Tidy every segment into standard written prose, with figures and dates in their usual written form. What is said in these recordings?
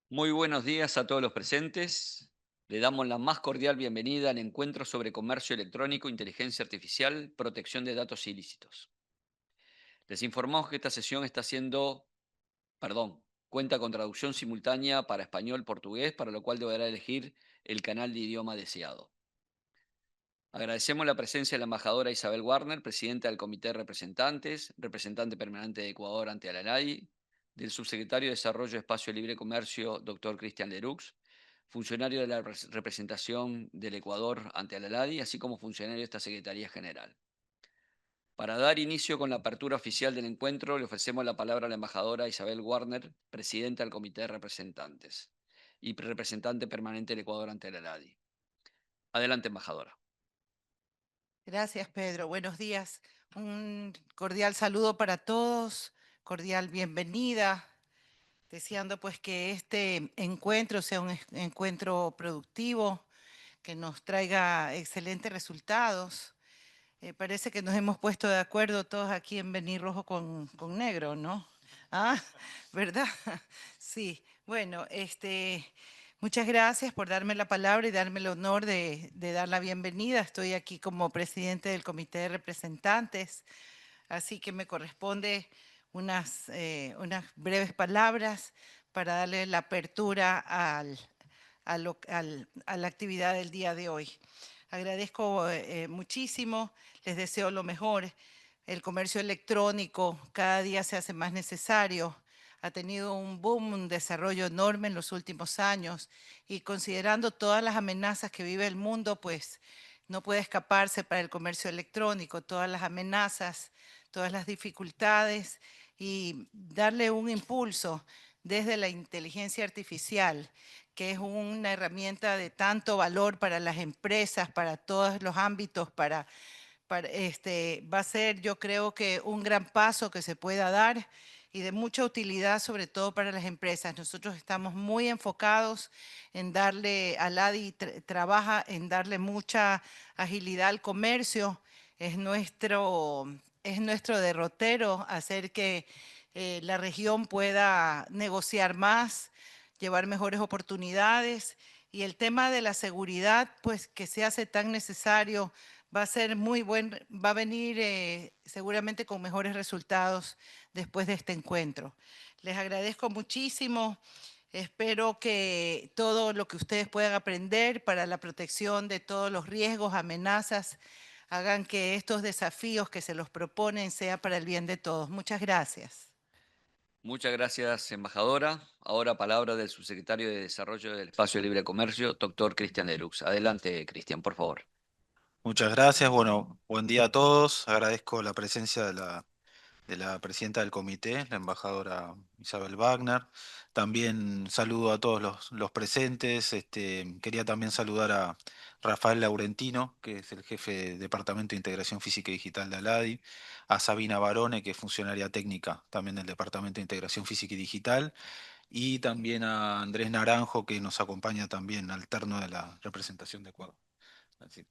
Muy buenos días a todos los presentes. Le damos la más cordial bienvenida al encuentro sobre comercio electrónico, inteligencia artificial, protección de datos ilícitos. Les informamos que esta sesión cuenta con traducción simultánea para español-portugués, para lo cual deberá elegir el canal de idioma deseado. Agradecemos la presencia de la embajadora Isabel Warner, presidenta del Comité de Representantes, representante permanente de Ecuador ante la ALAI, del subsecretario de Desarrollo, Espacio Libre y Comercio, doctor Cristian Lerux, funcionario de la representación del Ecuador ante la ALAI, así como funcionario de esta Secretaría General. Para dar inicio con la apertura oficial del encuentro, le ofrecemos la palabra a la embajadora Isabel Warner, presidenta del Comité de Representantes y representante permanente del Ecuador ante la ALAI. Adelante, embajadora. Gracias, Pedro. Buenos días. Un cordial saludo para todos, cordial bienvenida, deseando pues que este encuentro sea un encuentro productivo, que nos traiga excelentes resultados. Parece que nos hemos puesto de acuerdo todos aquí en venir rojo con negro, ¿no? Ah, ¿verdad? Sí. Bueno, muchas gracias por darme la palabra y darme el honor de dar la bienvenida. Estoy aquí como presidente del Comité de Representantes, así que me corresponde unas breves palabras para darle la apertura a la actividad del día de hoy. Agradezco muchísimo, les deseo lo mejor. El comercio electrónico cada día se hace más necesario. Ha tenido un boom, un desarrollo enorme en los últimos años y considerando todas las amenazas que vive el mundo, pues no puede escaparse para el comercio electrónico, todas las amenazas, todas las dificultades y darle un impulso desde la inteligencia artificial, que es una herramienta de tanto valor para las empresas, para todos los ámbitos, va a ser, yo creo que un gran paso que se pueda dar y de mucha utilidad, sobre todo para las empresas. Nosotros estamos muy enfocados en darle, Aladi trabaja en darle mucha agilidad al comercio. Es nuestro derrotero hacer que la región pueda negociar más, llevar mejores oportunidades. Y el tema de la seguridad, pues que se hace tan necesario, va a ser muy buen, va a venir seguramente con mejores resultados después de este encuentro. Les agradezco muchísimo. Espero que todo lo que ustedes puedan aprender para la protección de todos los riesgos, amenazas, hagan que estos desafíos que se los proponen sea para el bien de todos. Muchas gracias. Muchas gracias, embajadora. Ahora palabra del subsecretario de Desarrollo del Espacio de Libre Comercio, doctor Cristian Lerux. Adelante, Cristian, por favor. Muchas gracias. Bueno, buen día a todos. Agradezco la presencia de la presidenta del comité, la embajadora Isabel Wagner. También saludo a todos los presentes. Quería también saludar a Rafael Laurentino, que es el jefe de Departamento de Integración Física y Digital de ALADI, a Sabina Barone, que es funcionaria técnica también del Departamento de Integración Física y Digital, y también a Andrés Naranjo, que nos acompaña también alterno de la representación de Ecuador. Así.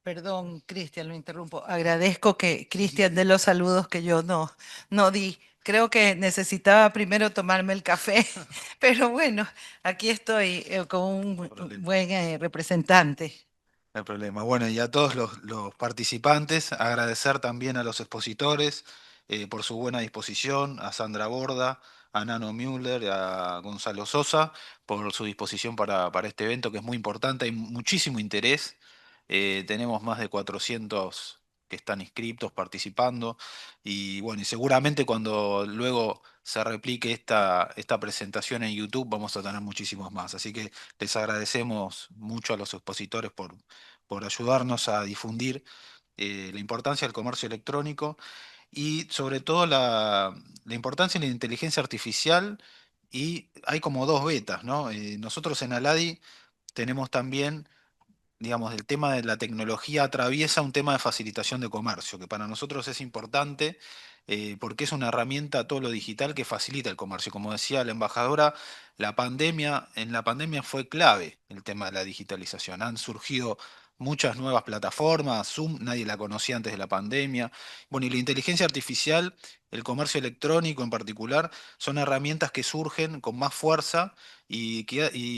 Perdón, Cristian, lo interrumpo. Agradezco que Cristian dé los saludos que yo no di. Creo que necesitaba primero tomarme el café, pero bueno, aquí estoy con No hay un problema. buen representante. No hay problema. Bueno, y a todos los participantes, agradecer también a los expositores por su buena disposición, a Sandra Borda, a Nano Müller, a Gonzalo Sosa, por su disposición para este evento que es muy importante, hay muchísimo interés. Tenemos más de 400 que están inscriptos, participando, y bueno, y seguramente cuando luego se replique esta presentación en YouTube vamos a tener muchísimos más. Así que les agradecemos mucho a los expositores por ayudarnos a difundir la importancia del comercio electrónico y sobre todo la importancia de la inteligencia artificial. Y hay como dos betas, ¿no? Nosotros en Aladi tenemos también, digamos, el tema de la tecnología atraviesa un tema de facilitación de comercio, que para nosotros es importante porque es una herramienta, todo lo digital, que facilita el comercio. Como decía la embajadora, en la pandemia fue clave el tema de la digitalización. Han surgido muchas nuevas plataformas, Zoom, nadie la conocía antes de la pandemia. Bueno, y la inteligencia artificial, el comercio electrónico en particular, son herramientas que surgen con más fuerza y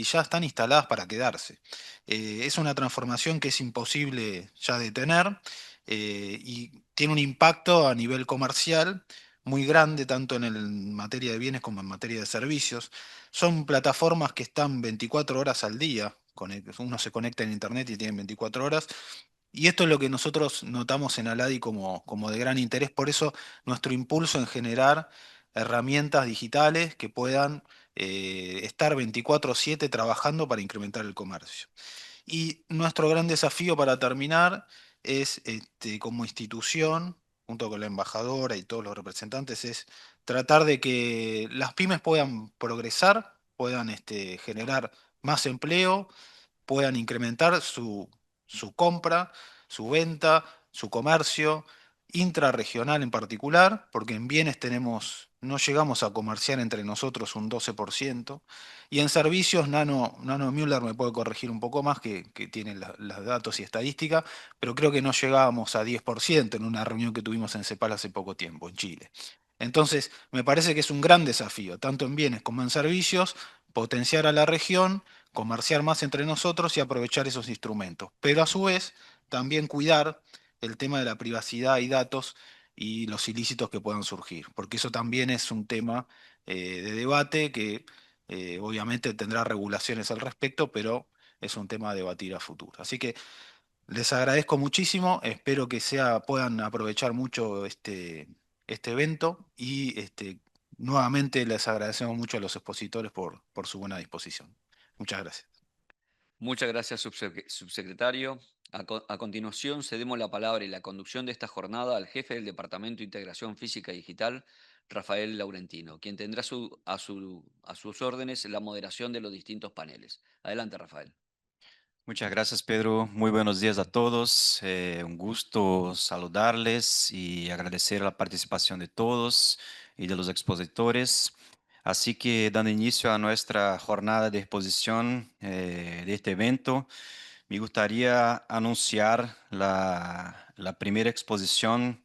ya están instaladas para quedarse. Es una transformación que es imposible ya detener y tiene un impacto a nivel comercial muy grande, tanto en materia de bienes como en materia de servicios. Son plataformas que están 24 horas al día. Uno se conecta en internet y tienen 24 horas. Y esto es lo que nosotros notamos en Aladi como de gran interés. Por eso nuestro impulso en generar herramientas digitales que puedan estar 24/7 trabajando para incrementar el comercio. Y nuestro gran desafío para terminar es, como institución, junto con la embajadora y todos los representantes, es tratar de que las pymes puedan progresar, puedan generar más empleo, puedan incrementar su compra, su venta, su comercio, intrarregional en particular, porque en bienes no llegamos a comerciar entre nosotros un 12%, y en servicios, Nano Müller me puede corregir un poco más, que tiene los datos y estadística, pero creo que no llegábamos a 10% en una reunión que tuvimos en CEPAL hace poco tiempo, en Chile. Entonces, me parece que es un gran desafío, tanto en bienes como en servicios, potenciar a la región, comerciar más entre nosotros y aprovechar esos instrumentos. Pero a su vez, también cuidar el tema de la privacidad y datos y los ilícitos que puedan surgir, porque eso también es un tema de debate que obviamente tendrá regulaciones al respecto, pero es un tema a debatir a futuro. Así que les agradezco muchísimo, espero que puedan aprovechar mucho este evento y nuevamente les agradecemos mucho a los expositores por su buena disposición. Muchas gracias. Muchas gracias, subsecretario. A continuación, cedemos la palabra y la conducción de esta jornada al jefe del Departamento de Integración Física y Digital, Rafael Laurentino, quien tendrá a sus órdenes la moderación de los distintos paneles. Adelante, Rafael. Muchas gracias, Pedro. Muy buenos días a todos. Un gusto saludarles y agradecer la participación de todos y de los expositores. Así que, dando inicio a nuestra jornada de exposición de este evento, me gustaría anunciar la primera exposición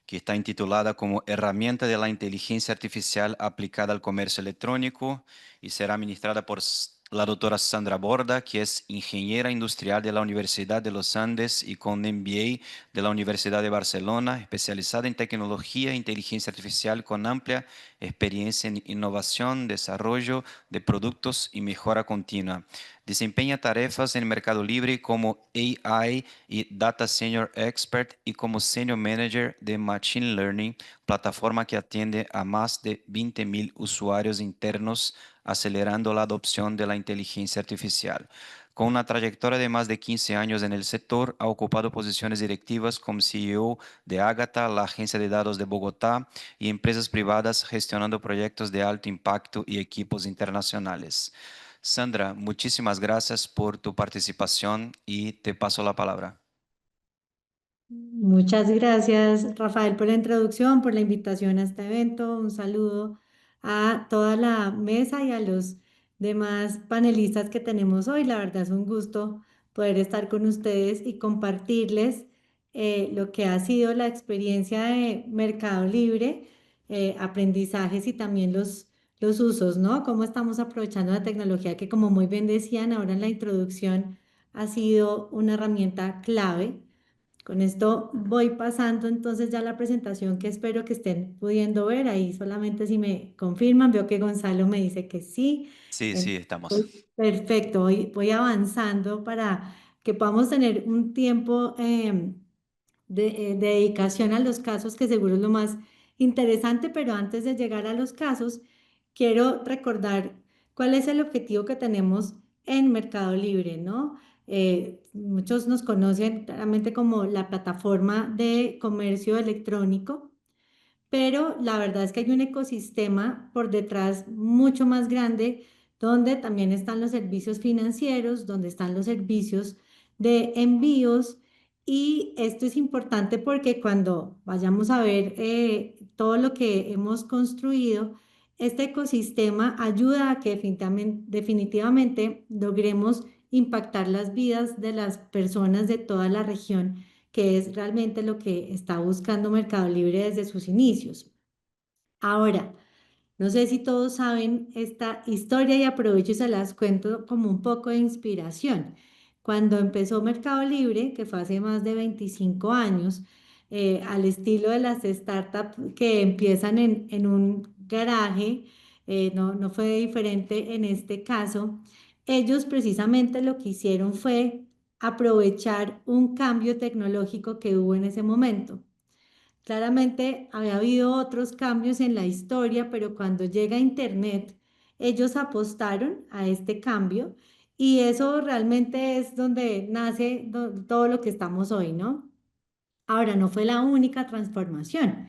que está intitulada como Herramienta de la Inteligencia Artificial aplicada al comercio electrónico y será ministrada por la doctora Sandra Borda, que es ingeniera industrial de la Universidad de los Andes y con MBA de la Universidad de Barcelona, especializada en tecnología e inteligencia artificial con amplia experiencia en innovación, desarrollo de productos y mejora continua. Desempeña tarefas en Mercado Libre como AI y Data Senior Expert y como Senior Manager de Machine Learning, plataforma que atiende a más de 20,000 usuarios internos, acelerando la adopción de la inteligencia artificial. Con una trayectoria de más de 15 años en el sector, ha ocupado posiciones directivas como CEO de Ágata, la agencia de datos de Bogotá, y empresas privadas gestionando proyectos de alto impacto y equipos internacionales. Sandra, muchísimas gracias por tu participación y te paso la palabra. Muchas gracias, Rafael, por la introducción, por la invitación a este evento. Un saludo a toda la mesa y a los demás panelistas que tenemos hoy. La verdad es un gusto poder estar con ustedes y compartirles lo que ha sido la experiencia de Mercado Libre, aprendizajes y también los usos, ¿no? Cómo estamos aprovechando la tecnología que, como muy bien decían ahora en la introducción, ha sido una herramienta clave. Con esto voy pasando entonces ya la presentación que espero que estén pudiendo ver. Ahí solamente si me confirman, veo que Gonzalo me dice que sí. Sí, sí, estamos. Perfecto, voy avanzando para que podamos tener un tiempo de dedicación a los casos, que seguro es lo más interesante, pero antes de llegar a los casos, quiero recordar cuál es el objetivo que tenemos en Mercado Libre, ¿no? Muchos nos conocen claramente como la plataforma de comercio electrónico, pero la verdad es que hay un ecosistema por detrás mucho más grande, donde también están los servicios financieros, donde están los servicios de envíos. Y esto es importante porque cuando vayamos a ver todo lo que hemos construido, este ecosistema ayuda a que definitivamente logremos impactar las vidas de las personas de toda la región, que es realmente lo que está buscando Mercado Libre desde sus inicios. Ahora, no sé si todos saben esta historia y aprovecho y se las cuento como un poco de inspiración. Cuando empezó Mercado Libre, que fue hace más de 25 años, al estilo de las startups que empiezan en un garaje, no fue diferente en este caso. Ellos precisamente lo que hicieron fue aprovechar un cambio tecnológico que hubo en ese momento. Claramente había habido otros cambios en la historia, pero cuando llega Internet, ellos apostaron a este cambio y eso realmente es donde nace todo lo que estamos hoy, ¿no? Ahora, no fue la única transformación.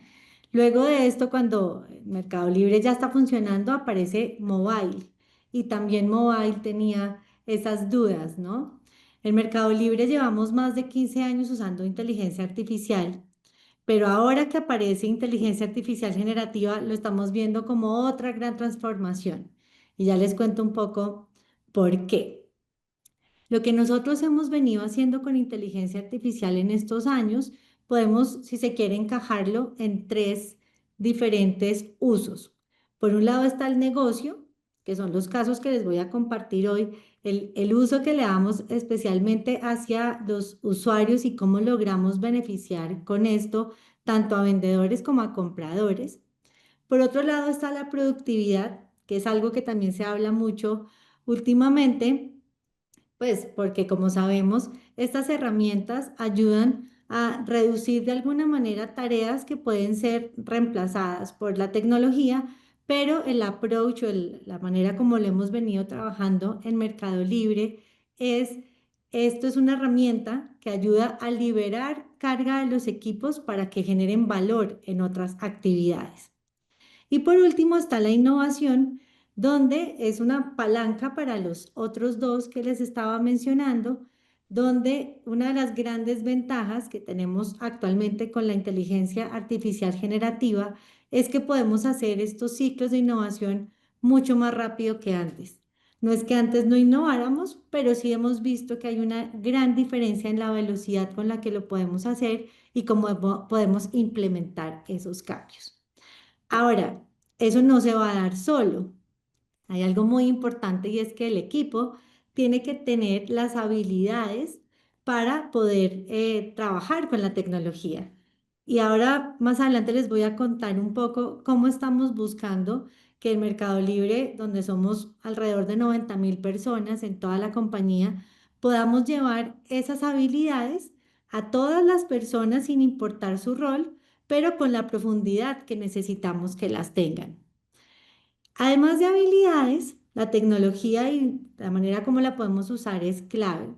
Luego de esto, cuando Mercado Libre ya está funcionando, aparece Mobile y también Mobile tenía esas dudas, ¿no? En Mercado Libre llevamos más de 15 años usando inteligencia artificial, pero ahora que aparece inteligencia artificial generativa, lo estamos viendo como otra gran transformación. Y ya les cuento un poco por qué. Lo que nosotros hemos venido haciendo con inteligencia artificial en estos años, podemos, si se quiere, encajarlo en tres diferentes usos. Por un lado está el negocio, que son los casos que les voy a compartir hoy, el uso que le damos especialmente hacia los usuarios y cómo logramos beneficiar con esto tanto a vendedores como a compradores. Por otro lado está la productividad, que es algo que también se habla mucho últimamente, pues porque como sabemos, estas herramientas ayudan a reducir de alguna manera tareas que pueden ser reemplazadas por la tecnología, pero el approach o la manera como lo hemos venido trabajando en Mercado Libre es, esto es una herramienta que ayuda a liberar carga de los equipos para que generen valor en otras actividades. Y por último está la innovación, donde es una palanca para los otros dos que les estaba mencionando, donde una de las grandes ventajas que tenemos actualmente con la inteligencia artificial generativa es que podemos hacer estos ciclos de innovación mucho más rápido que antes. No es que antes no innováramos, pero sí hemos visto que hay una gran diferencia en la velocidad con la que lo podemos hacer y cómo podemos implementar esos cambios. Ahora, eso no se va a dar solo. Hay algo muy importante y es que el equipo tiene que tener las habilidades para poder trabajar con la tecnología. Y ahora más adelante les voy a contar un poco cómo estamos buscando que el Mercado Libre, donde somos alrededor de 90.000 personas en toda la compañía, podamos llevar esas habilidades a todas las personas sin importar su rol, pero con la profundidad que necesitamos que las tengan. Además de habilidades, la tecnología y la manera como la podemos usar es clave.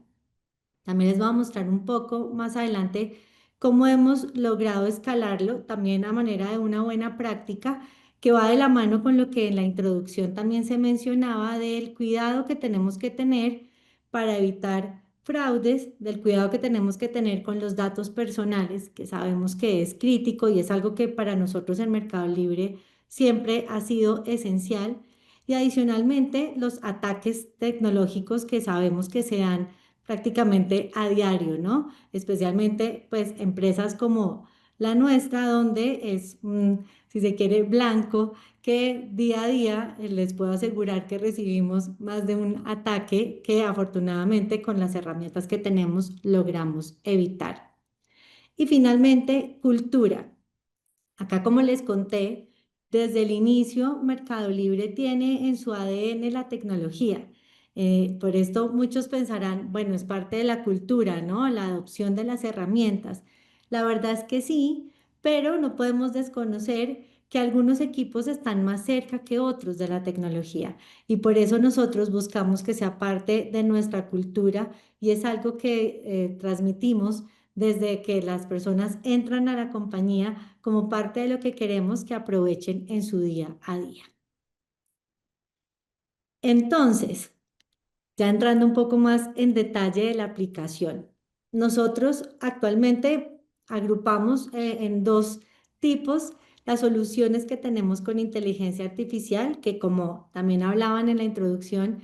También les voy a mostrar un poco más adelante cómo hemos logrado escalarlo, también a manera de una buena práctica que va de la mano con lo que en la introducción también se mencionaba del cuidado que tenemos que tener para evitar fraudes, del cuidado que tenemos que tener con los datos personales, que sabemos que es crítico y es algo que para nosotros en Mercado Libre siempre ha sido esencial. Y adicionalmente, los ataques tecnológicos que sabemos que se dan prácticamente a diario, ¿no? Especialmente, pues, empresas como la nuestra, donde es, si se quiere, blanco, que día a día les puedo asegurar que recibimos más de un ataque que afortunadamente con las herramientas que tenemos logramos evitar. Y finalmente, cultura. Acá, como les conté, desde el inicio Mercado Libre tiene en su ADN la tecnología. Por esto muchos pensarán, bueno, es parte de la cultura, ¿no? La adopción de las herramientas. La verdad es que sí, pero no podemos desconocer que algunos equipos están más cerca que otros de la tecnología y por eso nosotros buscamos que sea parte de nuestra cultura y es algo que transmitimos desde que las personas entran a la compañía como parte de lo que queremos que aprovechen en su día a día. Entonces, ya entrando un poco más en detalle de la aplicación, nosotros actualmente agrupamos en dos tipos las soluciones que tenemos con inteligencia artificial, que como también hablaban en la introducción,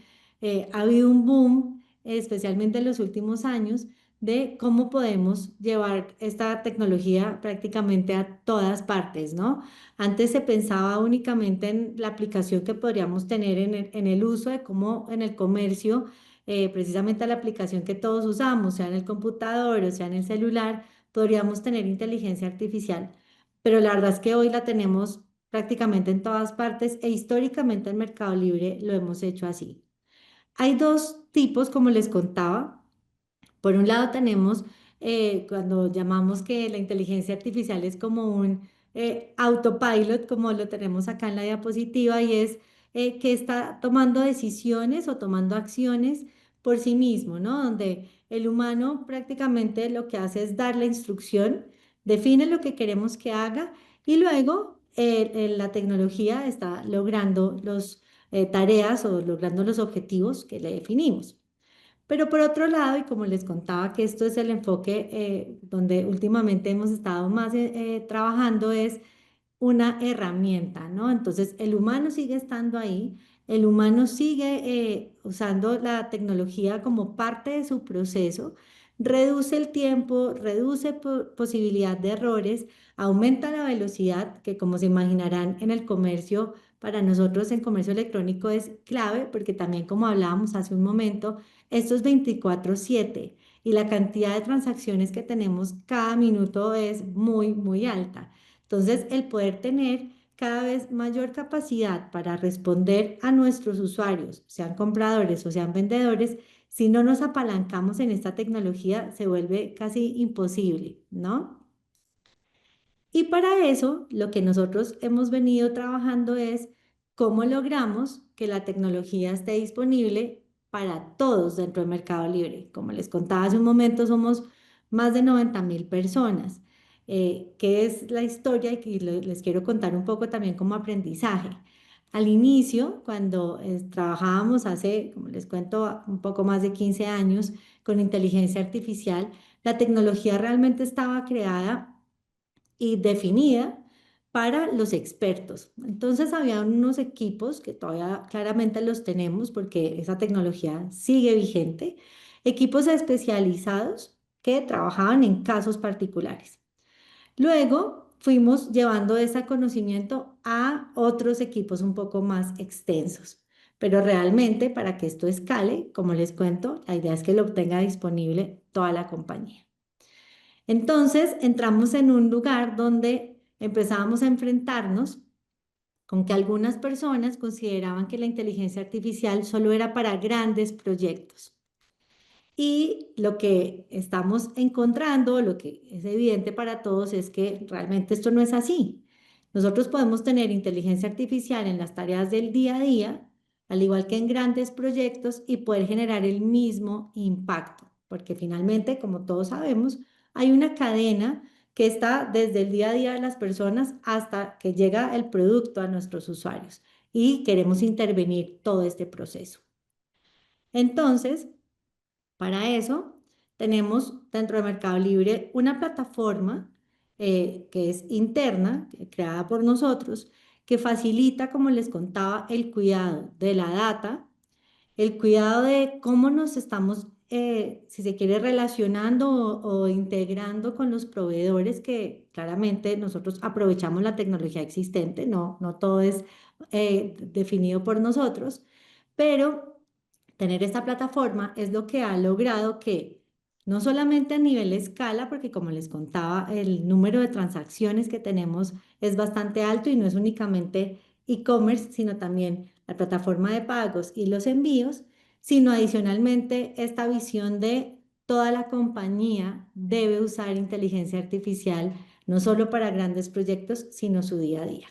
ha habido un boom especialmente en los últimos años, de cómo podemos llevar esta tecnología prácticamente a todas partes, ¿no? Antes se pensaba únicamente en la aplicación que podríamos tener en el uso de cómo en el comercio, precisamente la aplicación que todos usamos, sea en el computador o sea en el celular, podríamos tener inteligencia artificial. Pero la verdad es que hoy la tenemos prácticamente en todas partes e históricamente en Mercado Libre lo hemos hecho así. Hay dos tipos, como les contaba. Por un lado tenemos cuando llamamos que la inteligencia artificial es como un autopilot, como lo tenemos acá en la diapositiva, y es que está tomando decisiones o tomando acciones por sí mismo, ¿no? Donde el humano prácticamente lo que hace es dar la instrucción, define lo que queremos que haga y luego la tecnología está logrando las tareas o logrando los objetivos que le definimos. Pero por otro lado, y como les contaba que esto es el enfoque donde últimamente hemos estado más trabajando, es una herramienta, ¿no? Entonces, el humano sigue estando ahí, el humano sigue usando la tecnología como parte de su proceso, reduce el tiempo, reduce posibilidad de errores, aumenta la velocidad, que como se imaginarán en el comercio, para nosotros en comercio electrónico es clave, porque también como hablábamos hace un momento, esto es 24/7 y la cantidad de transacciones que tenemos cada minuto es muy, muy alta. Entonces, el poder tener cada vez mayor capacidad para responder a nuestros usuarios, sean compradores o sean vendedores, si no nos apalancamos en esta tecnología, se vuelve casi imposible, ¿no? Y para eso, lo que nosotros hemos venido trabajando es cómo logramos que la tecnología esté disponible para todos dentro del Mercado Libre. Como les contaba hace un momento, somos más de 90.000 personas. ¿Qué es la historia? Y les quiero contar un poco también como aprendizaje. Al inicio, cuando trabajábamos hace, como les cuento, un poco más de 15 años con inteligencia artificial, la tecnología realmente estaba creada y definida para los expertos. Entonces había unos equipos que todavía claramente los tenemos porque esa tecnología sigue vigente, equipos especializados que trabajaban en casos particulares. Luego fuimos llevando ese conocimiento a otros equipos un poco más extensos. Pero realmente para que esto escale, como les cuento, la idea es que lo obtenga disponible toda la compañía. Entonces entramos en un lugar donde empezábamos a enfrentarnos con que algunas personas consideraban que la inteligencia artificial solo era para grandes proyectos. Y lo que estamos encontrando, lo que es evidente para todos, es que realmente esto no es así. Nosotros podemos tener inteligencia artificial en las tareas del día a día, al igual que en grandes proyectos, y poder generar el mismo impacto, porque finalmente, como todos sabemos, hay una cadena que está desde el día a día de las personas hasta que llega el producto a nuestros usuarios y queremos intervenir todo este proceso. Entonces, para eso, tenemos dentro de Mercado Libre una plataforma que es interna, creada por nosotros, que facilita, como les contaba, el cuidado de la data, el cuidado de cómo nos estamos, si se quiere, relacionando o integrando con los proveedores, que claramente nosotros aprovechamos la tecnología existente, no todo es definido por nosotros, pero tener esta plataforma es lo que ha logrado que no solamente a nivel escala, porque como les contaba, el número de transacciones que tenemos es bastante alto y no es únicamente e-commerce, sino también la plataforma de pagos y los envíos, sino adicionalmente esta visión de toda la compañía debe usar inteligencia artificial, no solo para grandes proyectos, sino su día a día.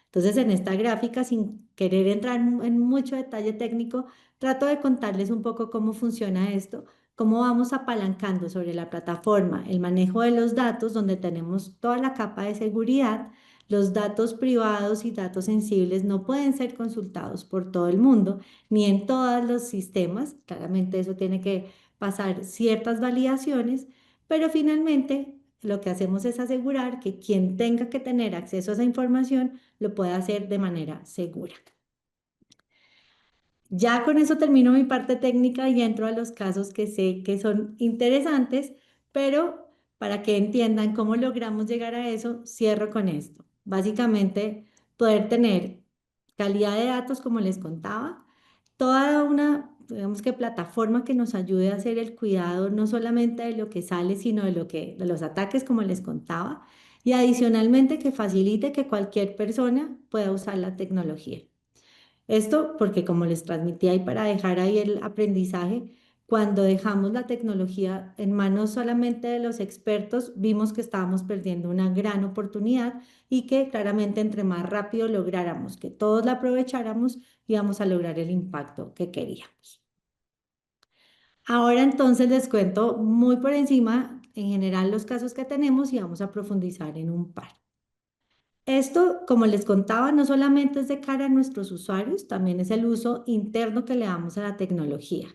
Entonces, en esta gráfica, sin querer entrar en mucho detalle técnico, trato de contarles un poco cómo funciona esto, cómo vamos apalancando sobre la plataforma el manejo de los datos, donde tenemos toda la capa de seguridad. Los datos privados y datos sensibles no pueden ser consultados por todo el mundo, ni en todos los sistemas. Claramente eso tiene que pasar ciertas validaciones, pero finalmente lo que hacemos es asegurar que quien tenga que tener acceso a esa información lo pueda hacer de manera segura. Ya con eso termino mi parte técnica y entro a los casos que sé que son interesantes, pero para que entiendan cómo logramos llegar a eso, cierro con esto. Básicamente, poder tener calidad de datos, como les contaba, toda una, digamos que plataforma que nos ayude a hacer el cuidado no solamente de lo que sale, sino de los ataques, como les contaba, y adicionalmente que facilite que cualquier persona pueda usar la tecnología. Esto porque, como les transmití ahí para dejar ahí el aprendizaje, cuando dejamos la tecnología en manos solamente de los expertos, vimos que estábamos perdiendo una gran oportunidad y que claramente entre más rápido lográramos que todos la aprovecháramos, íbamos a lograr el impacto que queríamos. Ahora entonces les cuento muy por encima, en general, los casos que tenemos y vamos a profundizar en un par. Esto, como les contaba, no solamente es de cara a nuestros usuarios, también es el uso interno que le damos a la tecnología.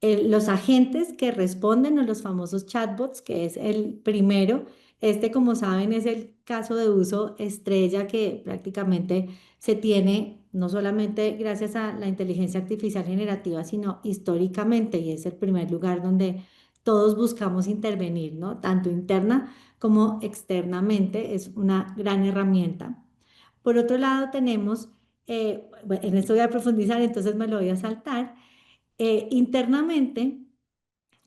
Los agentes que responden o los famosos chatbots, que es el primero, como saben, es el caso de uso estrella que prácticamente se tiene no solamente gracias a la inteligencia artificial generativa, sino históricamente, y es el primer lugar donde todos buscamos intervenir, ¿no? Tanto interna como externamente, es una gran herramienta. Por otro lado, tenemos, bueno, en esto voy a profundizar, entonces me lo voy a saltar. Internamente,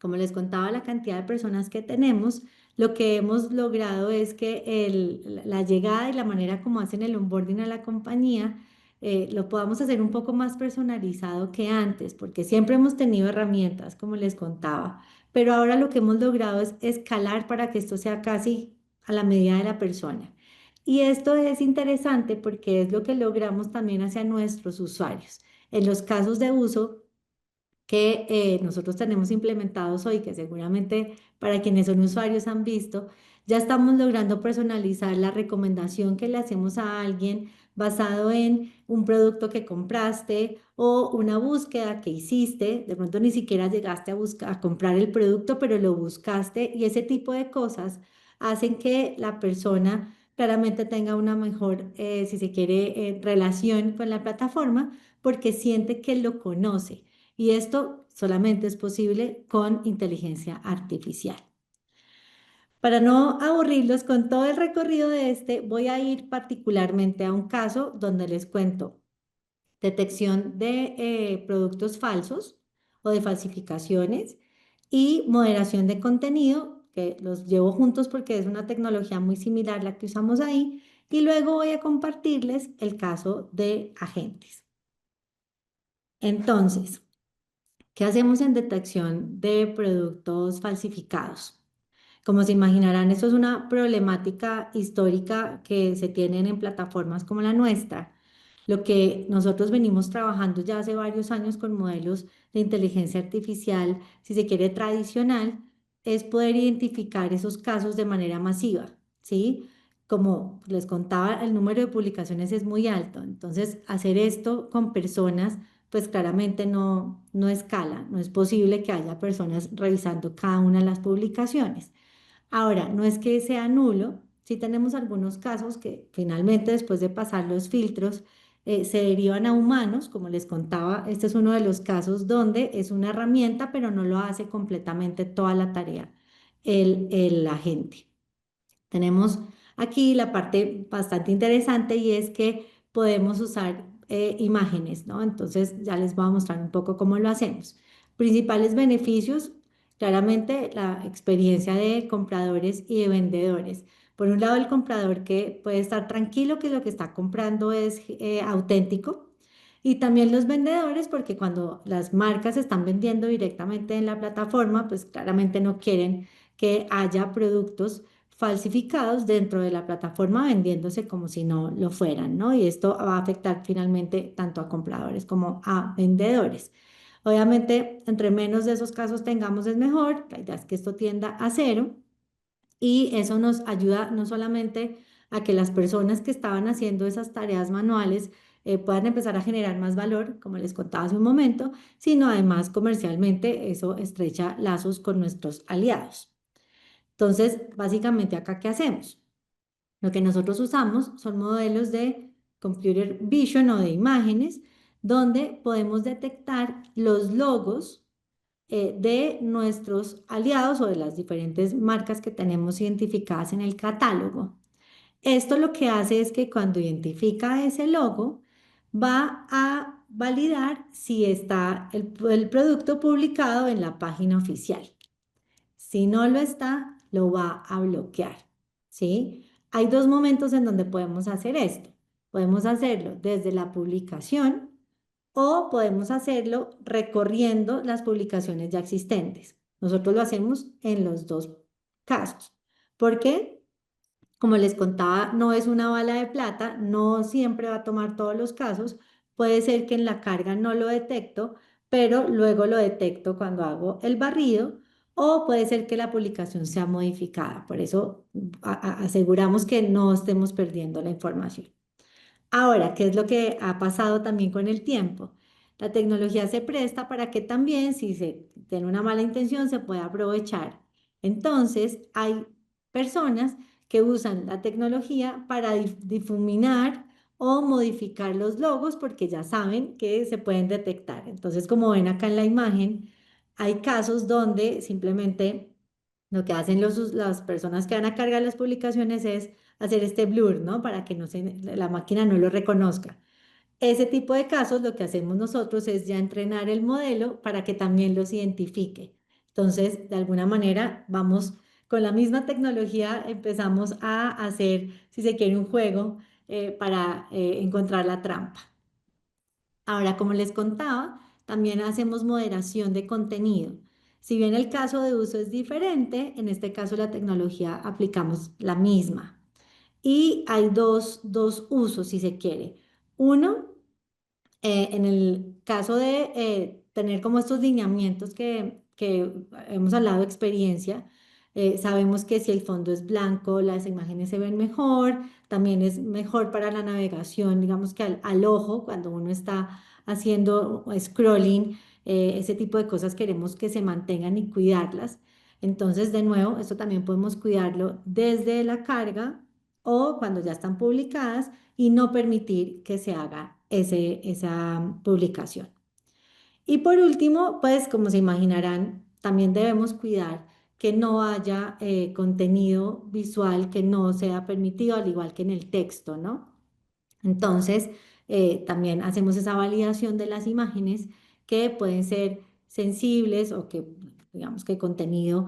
como les contaba, la cantidad de personas que tenemos, lo que hemos logrado es que la llegada y la manera como hacen el onboarding a la compañía lo podamos hacer un poco más personalizado que antes, porque siempre hemos tenido herramientas, como les contaba, pero ahora lo que hemos logrado es escalar para que esto sea casi a la medida de la persona. Y esto es interesante porque es lo que logramos también hacia nuestros usuarios. En los casos de uso que nosotros tenemos implementados hoy, que seguramente para quienes son usuarios han visto, ya estamos logrando personalizar la recomendación que le hacemos a alguien basado en un producto que compraste o una búsqueda que hiciste. De pronto ni siquiera llegaste a buscar, a comprar el producto, pero lo buscaste, y ese tipo de cosas hacen que la persona claramente tenga una mejor, si se quiere, relación con la plataforma, porque siente que lo conoce. Y esto solamente es posible con inteligencia artificial. Para no aburrirlos con todo el recorrido de voy a ir particularmente a un caso donde les cuento detección de productos falsos o de falsificaciones y moderación de contenido, que los llevo juntos porque es una tecnología muy similar a la que usamos ahí, y luego voy a compartirles el caso de agentes. Entonces, ¿qué hacemos en detección de productos falsificados? Como se imaginarán, esto es una problemática histórica que se tienen en plataformas como la nuestra. Lo que nosotros venimos trabajando ya hace varios años con modelos de inteligencia artificial, si se quiere tradicional, es poder identificar esos casos de manera masiva, ¿sí? Como les contaba, el número de publicaciones es muy alto. Entonces, hacer esto con personas, pues claramente no escala. No es posible que haya personas revisando cada una de las publicaciones. Ahora, no es que sea nulo, sí tenemos algunos casos que finalmente, después de pasar los filtros, se derivan a humanos. Como les contaba, este es uno de los casos donde es una herramienta, pero no lo hace completamente toda la tarea el agente. Tenemos aquí la parte bastante interesante, y es que podemos usar imágenes, ¿no? Entonces ya les voy a mostrar un poco cómo lo hacemos. Principales beneficios, claramente la experiencia de compradores y de vendedores. Por un lado, el comprador que puede estar tranquilo que lo que está comprando es auténtico. Y también los vendedores, porque cuando las marcas están vendiendo directamente en la plataforma, pues claramente no quieren que haya productos falsificados dentro de la plataforma vendiéndose como si no lo fueran, ¿no? Y esto va a afectar finalmente tanto a compradores como a vendedores. Obviamente, entre menos de esos casos tengamos es mejor. La idea es que esto tienda a cero, y eso nos ayuda no solamente a que las personas que estaban haciendo esas tareas manuales puedan empezar a generar más valor, como les contaba hace un momento, sino además comercialmente eso estrecha lazos con nuestros aliados. Entonces, básicamente acá, ¿qué hacemos? Lo que nosotros usamos son modelos de computer vision o de imágenes, donde podemos detectar los logos de nuestros aliados o de las diferentes marcas que tenemos identificadas en el catálogo. Esto lo que hace es que cuando identifica ese logo, va a validar si está el producto publicado en la página oficial. Si no lo está, lo va a bloquear, ¿sí? Hay dos momentos en donde podemos hacer esto. Podemos hacerlo desde la publicación o podemos hacerlo recorriendo las publicaciones ya existentes. Nosotros lo hacemos en los dos casos. ¿Por qué? Como les contaba, no es una bala de plata, no siempre va a tomar todos los casos. Puede ser que en la carga no lo detecto, pero luego lo detecto cuando hago el barrido, o puede ser que la publicación sea modificada. Por eso aseguramos que no estemos perdiendo la información. Ahora, ¿qué es lo que ha pasado también con el tiempo? La tecnología se presta para que también, si se tiene una mala intención, se pueda aprovechar. Entonces, hay personas que usan la tecnología para difuminar o modificar los logos porque ya saben que se pueden detectar. Entonces, como ven acá en la imagen, hay casos donde simplemente lo que hacen las personas que van a cargar las publicaciones es hacer este blur, ¿no? Para que la máquina no lo reconozca. Ese tipo de casos lo que hacemos nosotros es ya entrenar el modelo para que también los identifique. Entonces, de alguna manera, vamos con la misma tecnología, empezamos a hacer, si se quiere, un juego para encontrar la trampa. Ahora, como les contaba, también hacemos moderación de contenido. Si bien el caso de uso es diferente, en este caso la tecnología aplicamos la misma. Y hay dos usos, si se quiere. Uno, en el caso de tener como estos lineamientos que hemos hablado de experiencia, sabemos que si el fondo es blanco, las imágenes se ven mejor, también es mejor para la navegación, digamos que al ojo, cuando uno está haciendo scrolling, ese tipo de cosas queremos que se mantengan y cuidarlas. Entonces, de nuevo, esto también podemos cuidarlo desde la carga o cuando ya están publicadas y no permitir que se haga esa publicación. Y por último, pues como se imaginarán, también debemos cuidar que no haya contenido visual que no sea permitido, al igual que en el texto, ¿no? Entonces, también hacemos esa validación de las imágenes que pueden ser sensibles o que, digamos, que contenido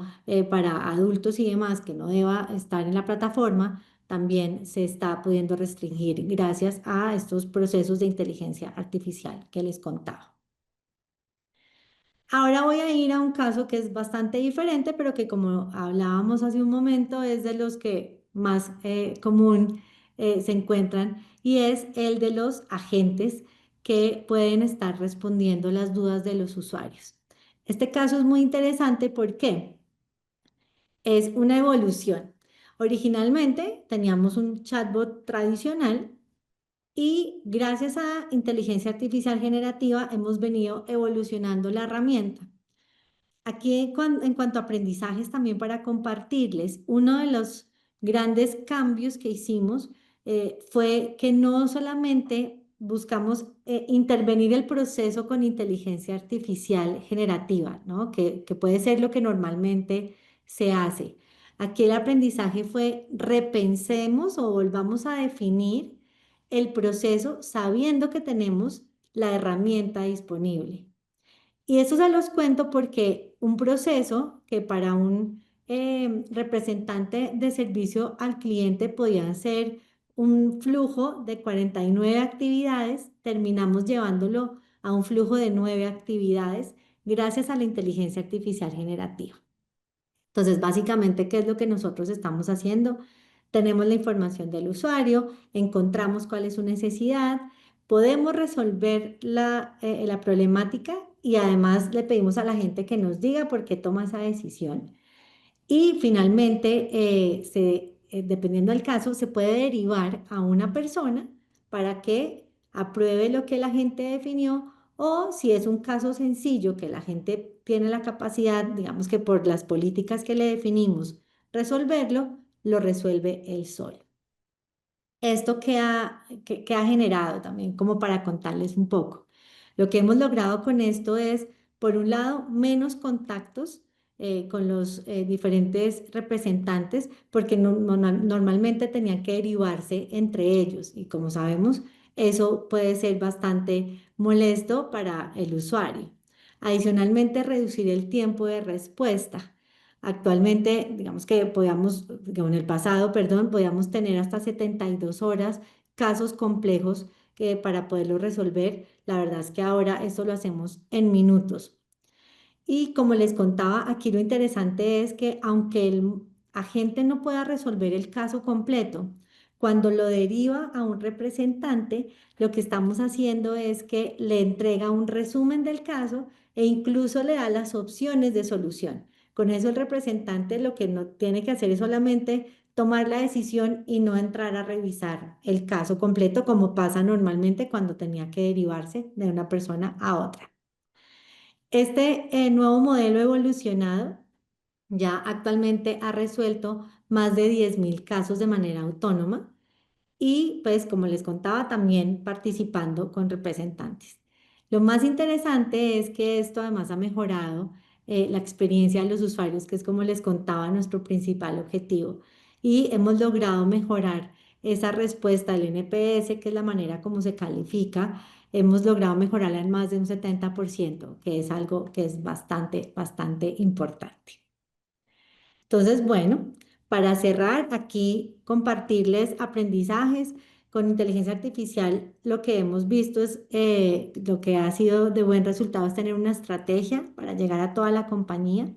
para adultos y demás que no deba estar en la plataforma, también se está pudiendo restringir gracias a estos procesos de inteligencia artificial que les contaba. Ahora voy a ir a un caso que es bastante diferente, pero que como hablábamos hace un momento, es de los que más común se encuentran y es el de los agentes que pueden estar respondiendo las dudas de los usuarios. Este caso es muy interesante porque es una evolución. Originalmente teníamos un chatbot tradicional y gracias a inteligencia artificial generativa hemos venido evolucionando la herramienta. Aquí en cuanto a aprendizajes también para compartirles, uno de los grandes cambios que hicimos fue que no solamente buscamos intervenir el proceso con inteligencia artificial generativa, ¿no? Que puede ser lo que normalmente se hace. Aquí el aprendizaje fue repensemos o volvamos a definir el proceso sabiendo que tenemos la herramienta disponible. Y eso se los cuento porque un proceso que para un representante de servicio al cliente podía ser un flujo de 49 actividades, terminamos llevándolo a un flujo de 9 actividades gracias a la inteligencia artificial generativa. Entonces, básicamente, ¿qué es lo que nosotros estamos haciendo? Tenemos la información del usuario, encontramos cuál es su necesidad, podemos resolver la problemática y además le pedimos a la gente que nos diga por qué toma esa decisión. Y finalmente, dependiendo del caso, se puede derivar a una persona para que apruebe lo que la gente definió o si es un caso sencillo que la gente tiene la capacidad, digamos que por las políticas que le definimos, resolverlo, lo resuelve él solo. Esto que ha generado también, como para contarles un poco. Lo que hemos logrado con esto es, por un lado, menos contactos con los diferentes representantes, porque normalmente tenían que derivarse entre ellos y como sabemos, eso puede ser bastante molesto para el usuario. Adicionalmente, reducir el tiempo de respuesta. Actualmente, digamos que podíamos, en el pasado, perdón, podíamos tener hasta 72 horas casos complejos para poderlo resolver. La verdad es que ahora esto lo hacemos en minutos. Y como les contaba, aquí lo interesante es que aunque el agente no pueda resolver el caso completo, cuando lo deriva a un representante, lo que estamos haciendo es que le entrega un resumen del caso e incluso le da las opciones de solución. Con eso el representante lo que no tiene que hacer es solamente tomar la decisión y no entrar a revisar el caso completo como pasa normalmente cuando tenía que derivarse de una persona a otra. Este nuevo modelo evolucionado ya actualmente ha resuelto más de 10.000 casos de manera autónoma y pues como les contaba también participando con representantes. Lo más interesante es que esto además ha mejorado la experiencia de los usuarios, que es como les contaba nuestro principal objetivo y hemos logrado mejorar esa respuesta del NPS, que es la manera como se califica, hemos logrado mejorarla en más de un 70%, que es algo que es bastante, bastante importante. Entonces, bueno, para cerrar, aquí compartirles aprendizajes con inteligencia artificial. Lo que hemos visto es, lo que ha sido de buen resultado es tener una estrategia para llegar a toda la compañía.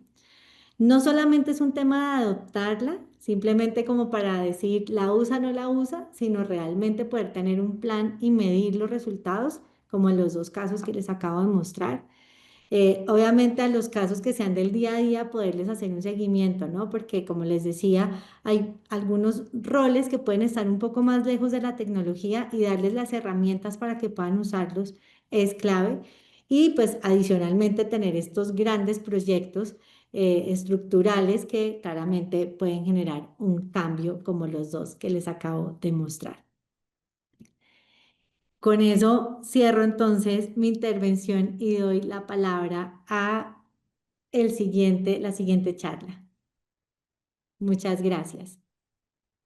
No solamente es un tema de adoptarla, simplemente como para decir la usa o no la usa, sino realmente poder tener un plan y medir los resultados, como en los dos casos que les acabo de mostrar. Obviamente a los casos que sean del día a día, poderles hacer un seguimiento, ¿no? Porque como les decía, hay algunos roles que pueden estar un poco más lejos de la tecnología y darles las herramientas para que puedan usarlos es clave. Y pues adicionalmente tener estos grandes proyectos estructurales que claramente pueden generar un cambio como los dos que les acabo de mostrar. Con eso cierro entonces mi intervención y doy la palabra a la siguiente charla. Muchas gracias.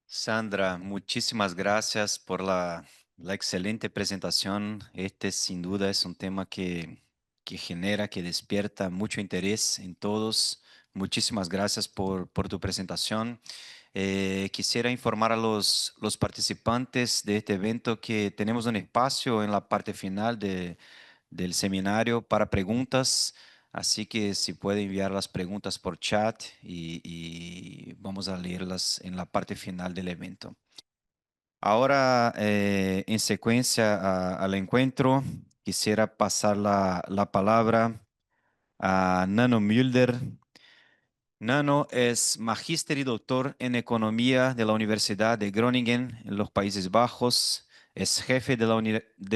Sandra, muchísimas gracias por la excelente presentación. Este sin duda es un tema que genera, que despierta mucho interés en todos. Muchísimas gracias por tu presentación. Quisiera informar a los participantes de este evento que tenemos un espacio en la parte final del seminario para preguntas. Así que si puede enviar las preguntas por chat y vamos a leerlas en la parte final del evento. Ahora, en secuencia al encuentro, quisiera pasar la palabra a Nano Mulder. Nano es magíster y doctor en economía de la Universidad de Groningen en los Países Bajos. Es jefe de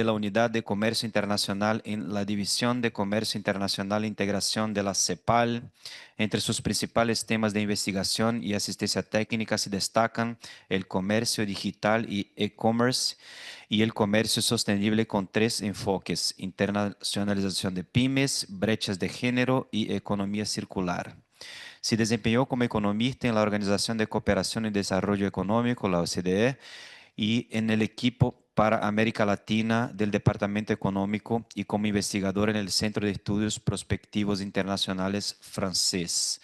la Unidad de Comercio Internacional en la División de Comercio Internacional e Integración de la CEPAL. Entre sus principales temas de investigación y asistencia técnica se destacan el comercio digital y e-commerce y el comercio sostenible con tres enfoques: internacionalización de pymes, brechas de género y economía circular. Se desempeñó como economista en la Organización de Cooperación y Desarrollo Económico, la OCDE, y en el equipo para América Latina del Departamento Económico y como investigador en el Centro de Estudios Prospectivos Internacionales francés.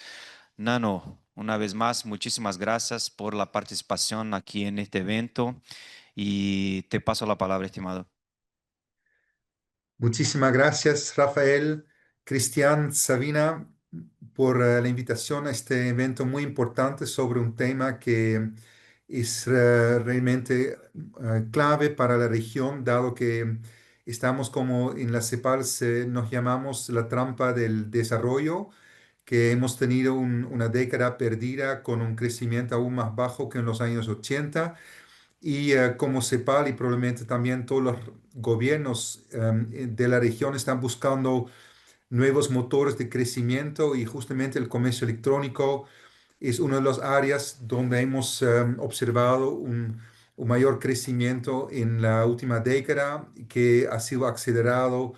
Nano, una vez más, muchísimas gracias por la participación aquí en este evento y te paso la palabra, estimado. Muchísimas gracias, Rafael, Cristian, Sabina, por la invitación a este evento muy importante sobre un tema que es realmente clave para la región, dado que estamos como en la CEPAL nos llamamos la trampa del desarrollo, que hemos tenido una década perdida con un crecimiento aún más bajo que en los años 80 y como CEPAL y probablemente también todos los gobiernos de la región están buscando nuevos motores de crecimiento y justamente el comercio electrónico es una de las áreas donde hemos observado un mayor crecimiento en la última década que ha sido acelerado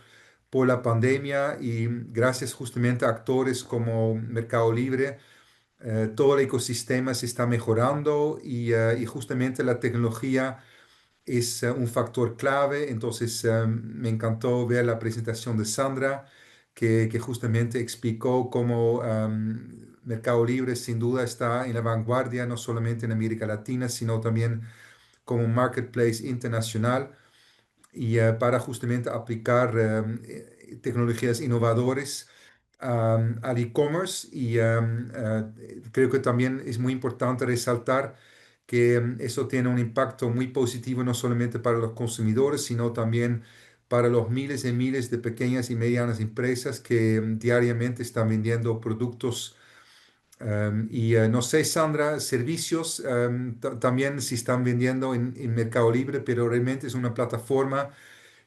por la pandemia y gracias justamente a actores como Mercado Libre, todo el ecosistema se está mejorando y justamente la tecnología es un factor clave. Entonces, me encantó ver la presentación de Sandra, que justamente explicó cómo Mercado Libre sin duda está en la vanguardia, no solamente en América Latina, sino también como un marketplace internacional y para justamente aplicar tecnologías innovadoras al e-commerce y creo que también es muy importante resaltar que eso tiene un impacto muy positivo no solamente para los consumidores, sino también para los miles y miles de pequeñas y medianas empresas que diariamente están vendiendo productos. No sé, Sandra, servicios también se están vendiendo en Mercado Libre, pero realmente es una plataforma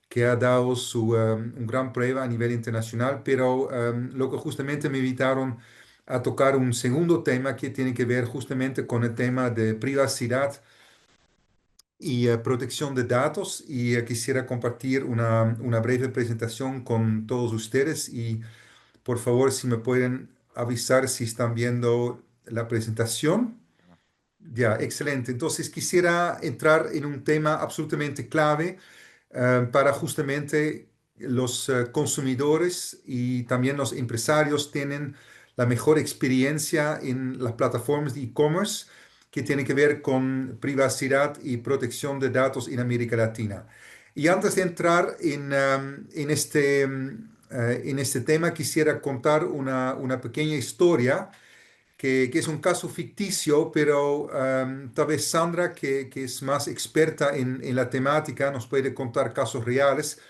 que ha dado su gran prueba a nivel internacional, pero lo que justamente me invitaron a tocar un segundo tema que tiene que ver justamente con el tema de privacidad y protección de datos y quisiera compartir una breve presentación con todos ustedes y por favor si me pueden avisar si están viendo la presentación. Ya, excelente. Entonces quisiera entrar en un tema absolutamente clave para justamente los consumidores y también los empresarios tienen la mejor experiencia en las plataformas de e-commerce que tiene que ver con privacidad y protección de datos en América Latina. Y antes de entrar en este tema, quisiera contar una pequeña historia que es un caso ficticio, pero tal vez Sandra, que es más experta en la temática, nos puede contar casos reales.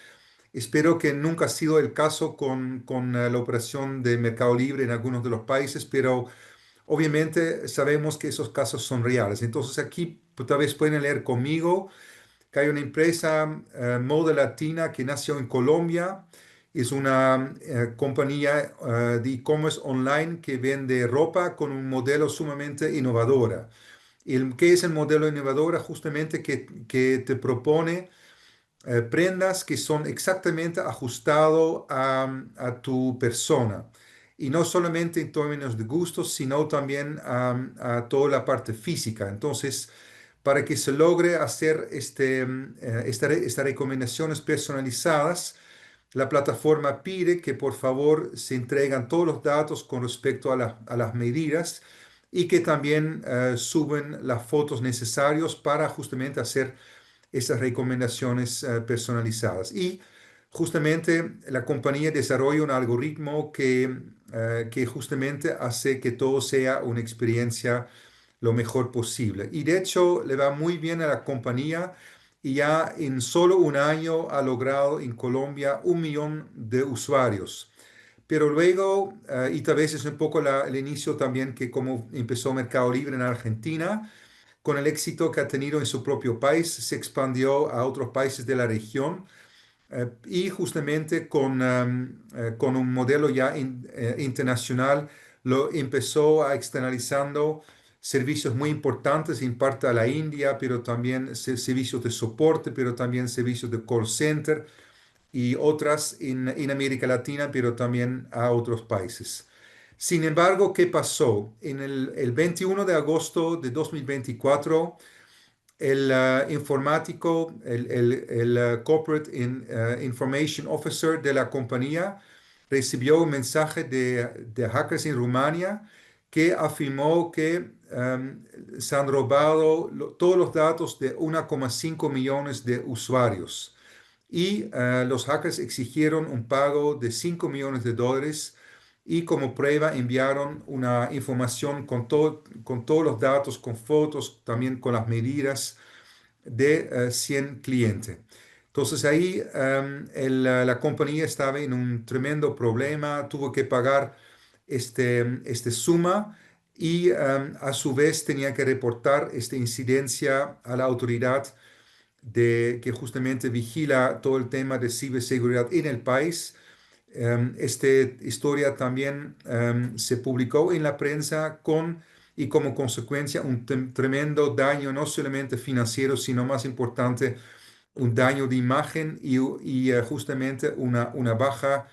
Espero que nunca ha sido el caso con la operación de Mercado Libre en algunos de los países, pero obviamente sabemos que esos casos son reales. Entonces aquí pues, tal vez pueden leer conmigo que hay una empresa Moda Latina que nació en Colombia. Es una compañía de e-commerce online que vende ropa con un modelo sumamente innovadora. ¿Qué es el modelo innovadora? Justamente que te propone prendas que son exactamente ajustado a tu persona. Y no solamente en términos de gustos, sino también a toda la parte física. Entonces, para que se logre hacer estas recomendaciones personalizadas, la plataforma pide que por favor se entregan todos los datos con respecto a las medidas y que también suben las fotos necesarias para justamente hacer esas recomendaciones personalizadas. Y justamente la compañía desarrolla un algoritmo que justamente hace que todo sea una experiencia lo mejor posible. Y de hecho le va muy bien a la compañía y ya en solo un año ha logrado en Colombia 1 millón de usuarios. Pero luego, y tal vez es un poco el inicio también que como empezó Mercado Libre en Argentina, con el éxito que ha tenido en su propio país, se expandió a otros países de la región y justamente con un modelo ya internacional lo empezó a externalizando servicios muy importantes, en parte a la India, pero también servicios de soporte, pero también servicios de call center y otras en América Latina, pero también a otros países. Sin embargo, ¿qué pasó? En el 21 de agosto de 2024, el informático, el Corporate Information Officer de la compañía recibió un mensaje de hackers en Rumania que afirmó que se han robado todos los datos de 1,5 millones de usuarios y los hackers exigieron un pago de 5 millones de dólares y como prueba enviaron una información con todos los datos, con fotos, también con las medidas de 100 clientes. Entonces ahí la compañía estaba en un tremendo problema, tuvo que pagar este suma y a su vez tenía que reportar esta incidencia a la autoridad que justamente vigila todo el tema de ciberseguridad en el país. Esta historia también se publicó en la prensa y como consecuencia un tremendo daño, no solamente financiero, sino más importante, un daño de imagen y justamente una baja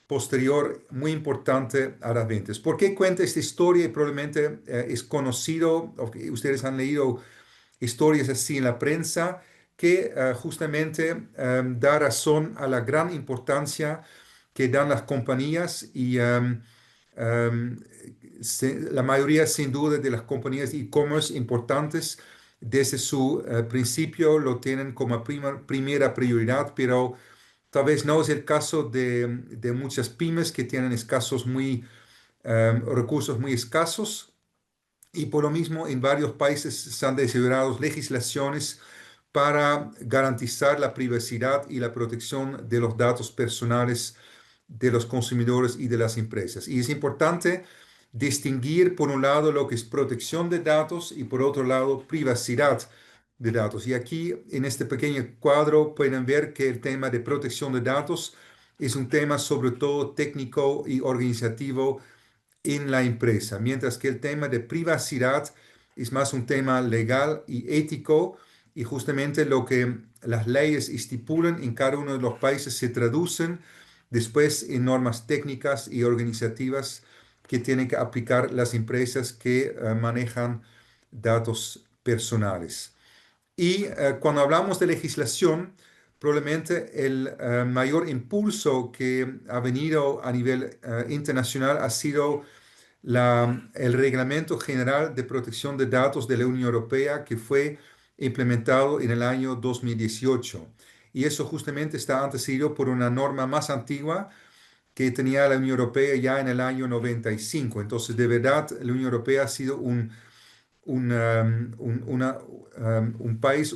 posterior muy importante a las ventas. ¿Por qué cuenta esta historia? Y probablemente es conocido, o que ustedes han leído historias así en la prensa, que justamente da razón a la gran importancia que dan las compañías y um, la mayoría sin duda de las compañías de e-commerce importantes desde su principio lo tienen como primera prioridad, pero tal vez no es el caso de muchas pymes que tienen recursos muy escasos y por lo mismo en varios países se han desarrollado legislaciones para garantizar la privacidad y la protección de los datos personales de los consumidores y de las empresas. Y es importante distinguir por un lado lo que es protección de datos y por otro lado privacidad de datos. Y aquí en este pequeño cuadro pueden ver que el tema de protección de datos es un tema sobre todo técnico y organizativo en la empresa, mientras que el tema de privacidad es más un tema legal y ético y justamente lo que las leyes estipulan en cada uno de los países se traducen después en normas técnicas y organizativas que tienen que aplicar las empresas que manejan datos personales. Y cuando hablamos de legislación, probablemente el mayor impulso que ha venido a nivel internacional ha sido el Reglamento General de Protección de Datos de la Unión Europea que fue implementado en el año 2018. Y eso justamente está antecedido por una norma más antigua que tenía la Unión Europea ya en el año 95. Entonces, de verdad, la Unión Europea ha sido un país,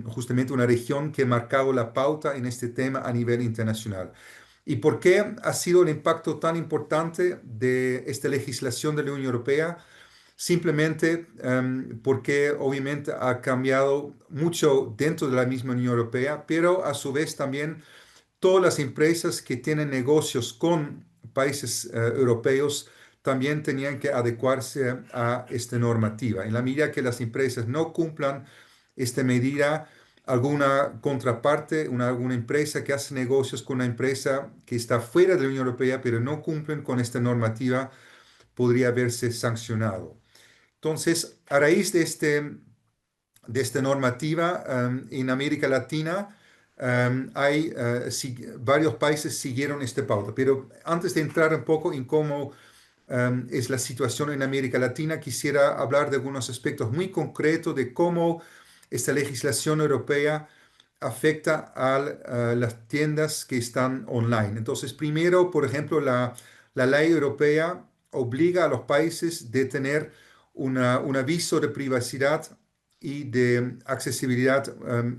justamente una región que ha marcado la pauta en este tema a nivel internacional. ¿Y por qué ha sido el impacto tan importante de esta legislación de la Unión Europea? Simplemente porque obviamente ha cambiado mucho dentro de la misma Unión Europea, pero a su vez también todas las empresas que tienen negocios con países europeos también tenían que adecuarse a esta normativa. En la medida que las empresas no cumplan esta medida, alguna contraparte, alguna empresa que hace negocios con una empresa que está fuera de la Unión Europea, pero no cumplen con esta normativa, podría verse sancionado. Entonces, a raíz de esta normativa, en América Latina, varios países siguieron esta pauta. Pero antes de entrar un poco en cómo es la situación en América Latina, quisiera hablar de algunos aspectos muy concretos de cómo esta legislación europea afecta a las tiendas que están online. Entonces, primero, por ejemplo, la ley europea obliga a los países de tener un aviso de privacidad y de accesibilidad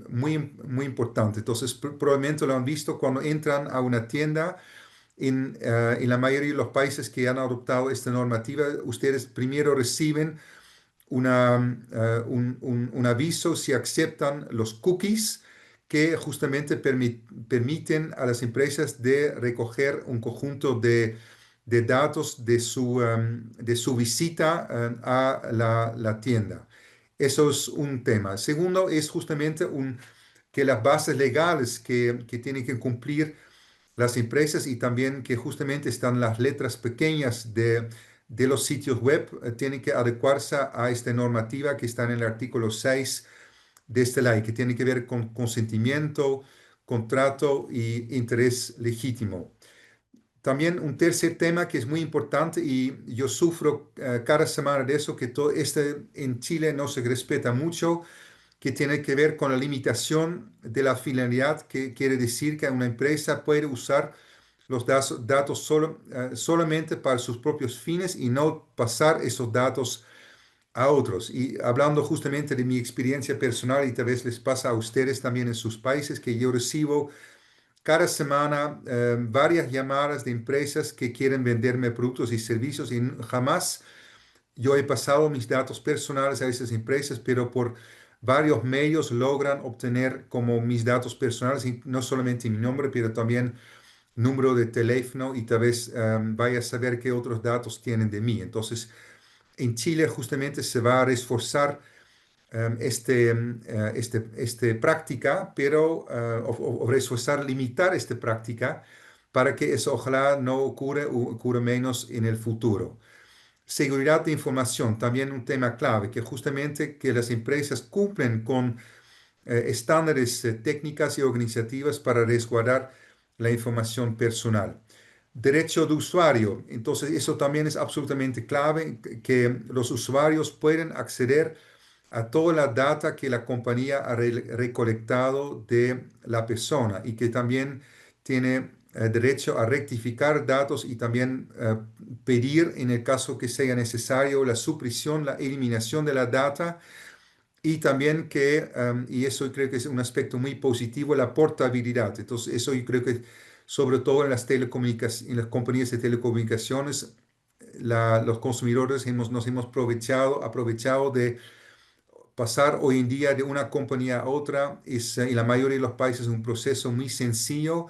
muy importante. Entonces, probablemente lo han visto cuando entran a una tienda en la mayoría de los países que han adoptado esta normativa. Ustedes primero reciben un aviso si aceptan los cookies que justamente permiten a las empresas de recoger un conjunto de datos de su visita a la tienda. Eso es un tema. Segundo, es justamente que las bases legales que tienen que cumplir las empresas y también que justamente están las letras pequeñas de los sitios web, tienen que adecuarse a esta normativa que está en el artículo 6 de esta ley, que tiene que ver con consentimiento, contrato y interés legítimo. También un tercer tema que es muy importante y yo sufro cada semana de eso, que todo este en Chile no se respeta mucho, que tiene que ver con la limitación de la finalidad, que quiere decir que una empresa puede usar los datos solamente para sus propios fines y no pasar esos datos a otros. Y hablando justamente de mi experiencia personal, y tal vez les pasa a ustedes también en sus países, que yo recibo cada semana varias llamadas de empresas que quieren venderme productos y servicios y jamás yo he pasado mis datos personales a esas empresas, pero por varios medios logran obtener como mis datos personales, y no solamente mi nombre, pero también número de teléfono y tal vez vaya a saber qué otros datos tienen de mí. Entonces, en Chile justamente se va a reforzar este práctica, pero o reforzar, limitar esta práctica para que eso ojalá no ocurra o ocurra menos en el futuro. Seguridad de información, también un tema clave, que justamente que las empresas cumplen con estándares técnicas y organizativas para resguardar la información personal. Derecho de usuario, entonces eso también es absolutamente clave, que los usuarios pueden acceder a toda la data que la compañía ha recolectado de la persona y que también tiene derecho a rectificar datos y también pedir, en el caso que sea necesario, la supresión, la eliminación de la data y también que, y eso creo que es un aspecto muy positivo, la portabilidad. Entonces, eso yo creo que sobre todo en las telecomunicaciones, en las compañías de telecomunicaciones, los consumidores nos hemos aprovechado de pasar hoy en día de una compañía a otra. Es en la mayoría de los países un proceso muy sencillo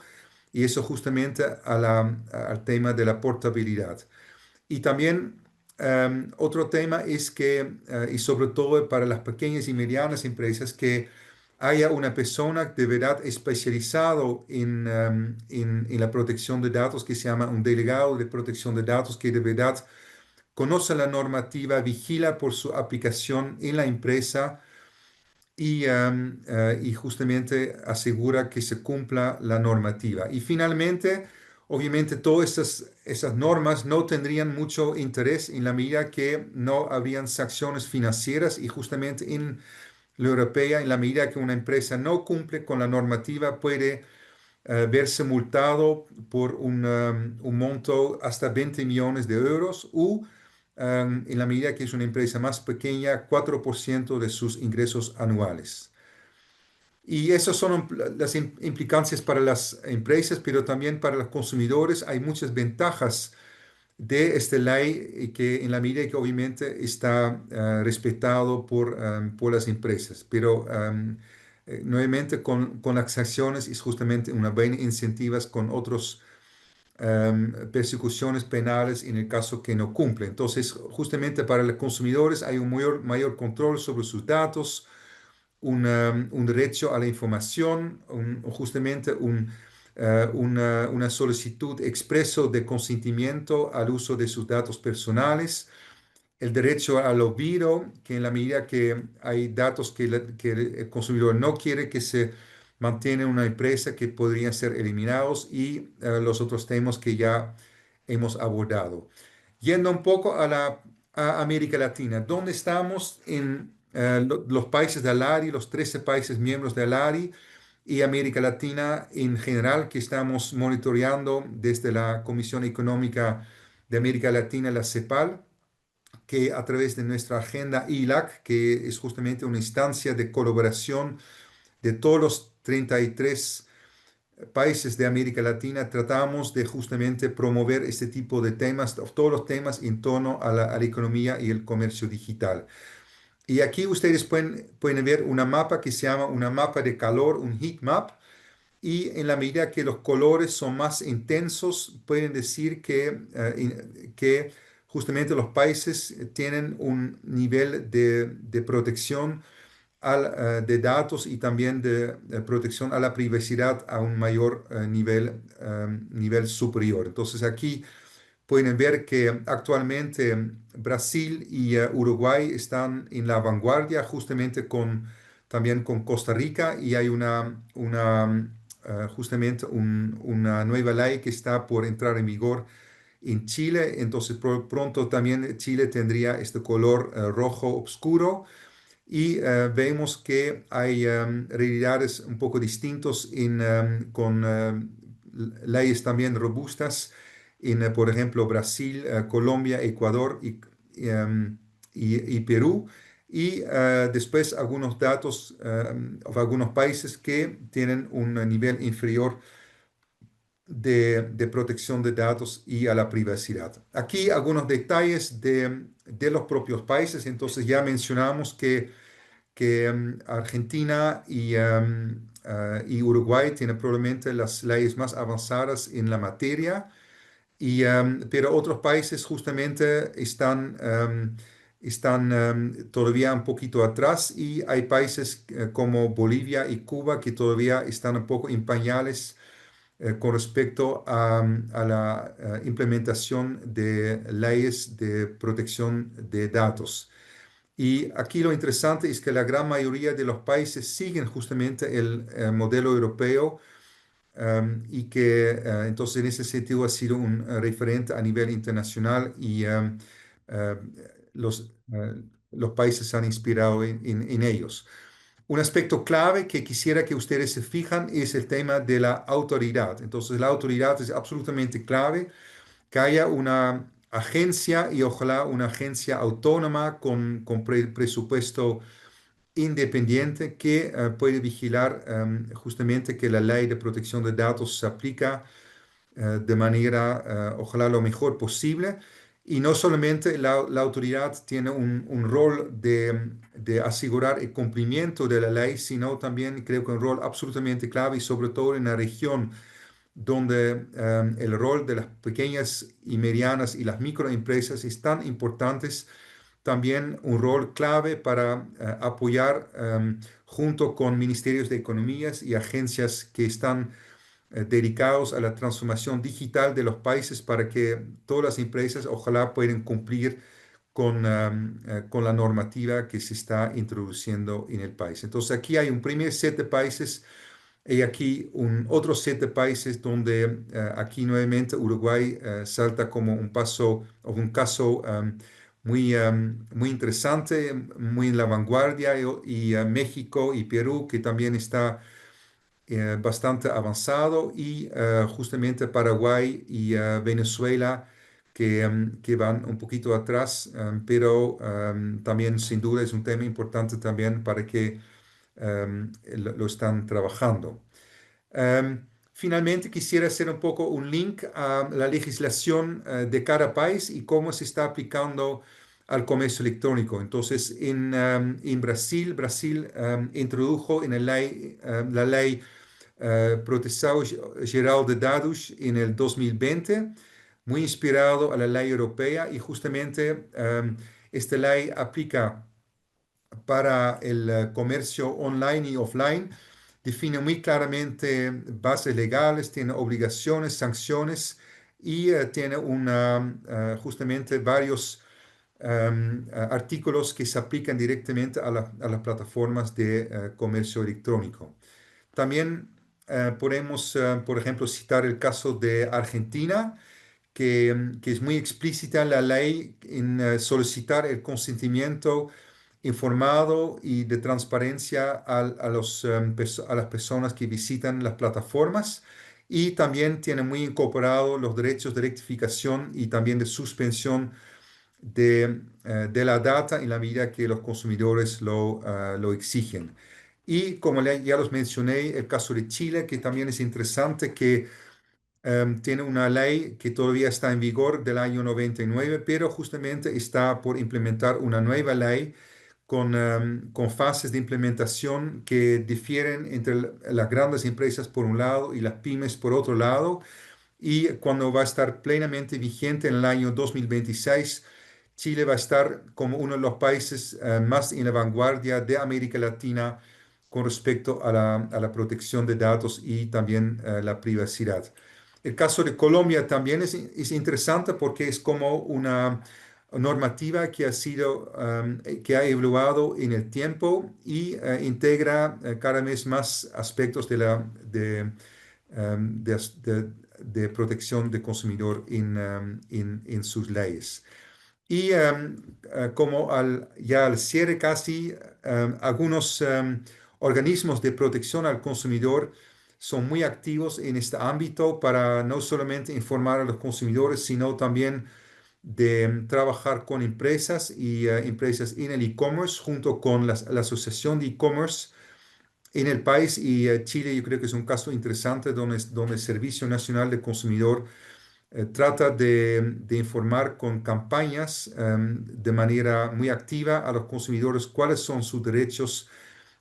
y eso justamente al tema de la portabilidad. Y también otro tema es que, y sobre todo para las pequeñas y medianas empresas, que haya una persona de verdad especializado en la protección de datos, que se llama un delegado de protección de datos, que de verdad conoce la normativa, vigila por su aplicación en la empresa y justamente asegura que se cumpla la normativa. Y finalmente, obviamente, todas esas normas no tendrían mucho interés en la medida que no habrían sanciones financieras y justamente en la europea, en la medida que una empresa no cumple con la normativa, puede verse multado por un monto hasta 20 millones de euros o en la medida que es una empresa más pequeña, 4% de sus ingresos anuales. Y esas son las implicancias para las empresas, pero también para los consumidores. Hay muchas ventajas de esta ley y que en la medida que obviamente está respetado por las empresas. Pero nuevamente con las sanciones es justamente una buena incentiva con otras persecuciones penales en el caso que no cumple. Entonces, justamente para los consumidores hay un mayor control sobre sus datos, un derecho a la información, justamente una solicitud expreso de consentimiento al uso de sus datos personales, el derecho al olvido, que en la medida que hay datos que el consumidor no quiere que se mantenga en una empresa, que podrían ser eliminados, y los otros temas que ya hemos abordado. Yendo un poco a América Latina, ¿dónde estamos en los países de ALARI, los 13 países miembros de ALARI y América Latina en general, que estamos monitoreando desde la Comisión Económica de América Latina, la CEPAL, que a través de nuestra agenda ILAC, que es justamente una instancia de colaboración de todos los 33 países de América Latina, tratamos de justamente promover este tipo de temas, todos los temas en torno a la economía y el comercio digital. Y aquí ustedes pueden ver una mapa que se llama una mapa de calor, un heat map, y en la medida que los colores son más intensos, pueden decir que justamente los países tienen un nivel de protección de datos y también de protección a la privacidad a un mayor nivel superior. Entonces aquí pueden ver que actualmente Brasil y Uruguay están en la vanguardia justamente también con Costa Rica y hay justamente una nueva ley que está por entrar en vigor en Chile. Entonces pronto también Chile tendría este color rojo oscuro. Y vemos que hay realidades un poco distintas con leyes también robustas en, por ejemplo, Brasil, Colombia, Ecuador y Perú. Y después algunos datos de algunos países que tienen un nivel inferior de protección de datos y a la privacidad. Aquí algunos detalles de los propios países. Entonces ya mencionamos que Argentina y Uruguay tienen probablemente las leyes más avanzadas en la materia, pero otros países justamente están están todavía un poquito atrás y hay países como Bolivia y Cuba que todavía están un poco en pañales con respecto a la implementación de leyes de protección de datos. Y aquí lo interesante es que la gran mayoría de los países siguen justamente el modelo europeo y que entonces en ese sentido ha sido un referente a nivel internacional y eh, los países se han inspirado en ellos. Un aspecto clave que quisiera que ustedes se fijan es el tema de la autoridad. Entonces, la autoridad es absolutamente clave, que haya una agencia y ojalá una agencia autónoma con presupuesto independiente que puede vigilar justamente que la ley de protección de datos se aplica de manera, ojalá, lo mejor posible. Y no solamente la autoridad tiene un rol de asegurar el cumplimiento de la ley, sino también creo que un rol absolutamente clave y sobre todo en la región donde el rol de las pequeñas y medianas y las microempresas es tan importantes, también un rol clave para apoyar junto con ministerios de economías y agencias que están dedicados a la transformación digital de los países para que todas las empresas ojalá puedan cumplir con la normativa que se está introduciendo en el país. Entonces aquí hay un primer set de países y aquí un otro set de países donde aquí nuevamente Uruguay salta como un paso o un caso muy interesante, muy en la vanguardia y México y Perú que también está bastante avanzado y justamente Paraguay y Venezuela que van un poquito atrás, pero también sin duda es un tema importante también para que lo están trabajando. Finalmente, quisiera hacer un poco un link a la legislación de cada país y cómo se está aplicando al comercio electrónico. Entonces, en Brasil introdujo en la ley Proteção Geral de Dados en el 2020, muy inspirado a la ley europea y justamente esta ley aplica para el comercio online y offline, define muy claramente bases legales, tiene obligaciones, sanciones y tiene justamente varios artículos que se aplican directamente a las plataformas de comercio electrónico. También podemos, por ejemplo, citar el caso de Argentina, que es muy explícita la ley en solicitar el consentimiento informado y de transparencia a las personas que visitan las plataformas y también tiene muy incorporado los derechos de rectificación y también de suspensión de la data en la medida que los consumidores lo exigen. Y como ya los mencioné, el caso de Chile, que también es interesante, que tiene una ley que todavía está en vigor del año 99, pero justamente está por implementar una nueva ley con fases de implementación que difieren entre las grandes empresas por un lado y las pymes por otro lado. Y cuando va a estar plenamente vigente en el año 2026, Chile va a estar como uno de los países más en la vanguardia de América Latina con respecto a la protección de datos y también la privacidad. El caso de Colombia también es interesante porque es como una normativa que que ha evolucionado en el tiempo y integra cada vez más aspectos de protección del consumidor en sus leyes. Y como ya al cierre casi, algunos organismos de protección al consumidor son muy activos en este ámbito para no solamente informar a los consumidores, sino también de trabajar con empresas y empresas en el e-commerce junto con la Asociación de E-commerce en el país. Y Chile yo creo que es un caso interesante donde el Servicio Nacional del Consumidor trata de informar con campañas de manera muy activa a los consumidores cuáles son sus derechos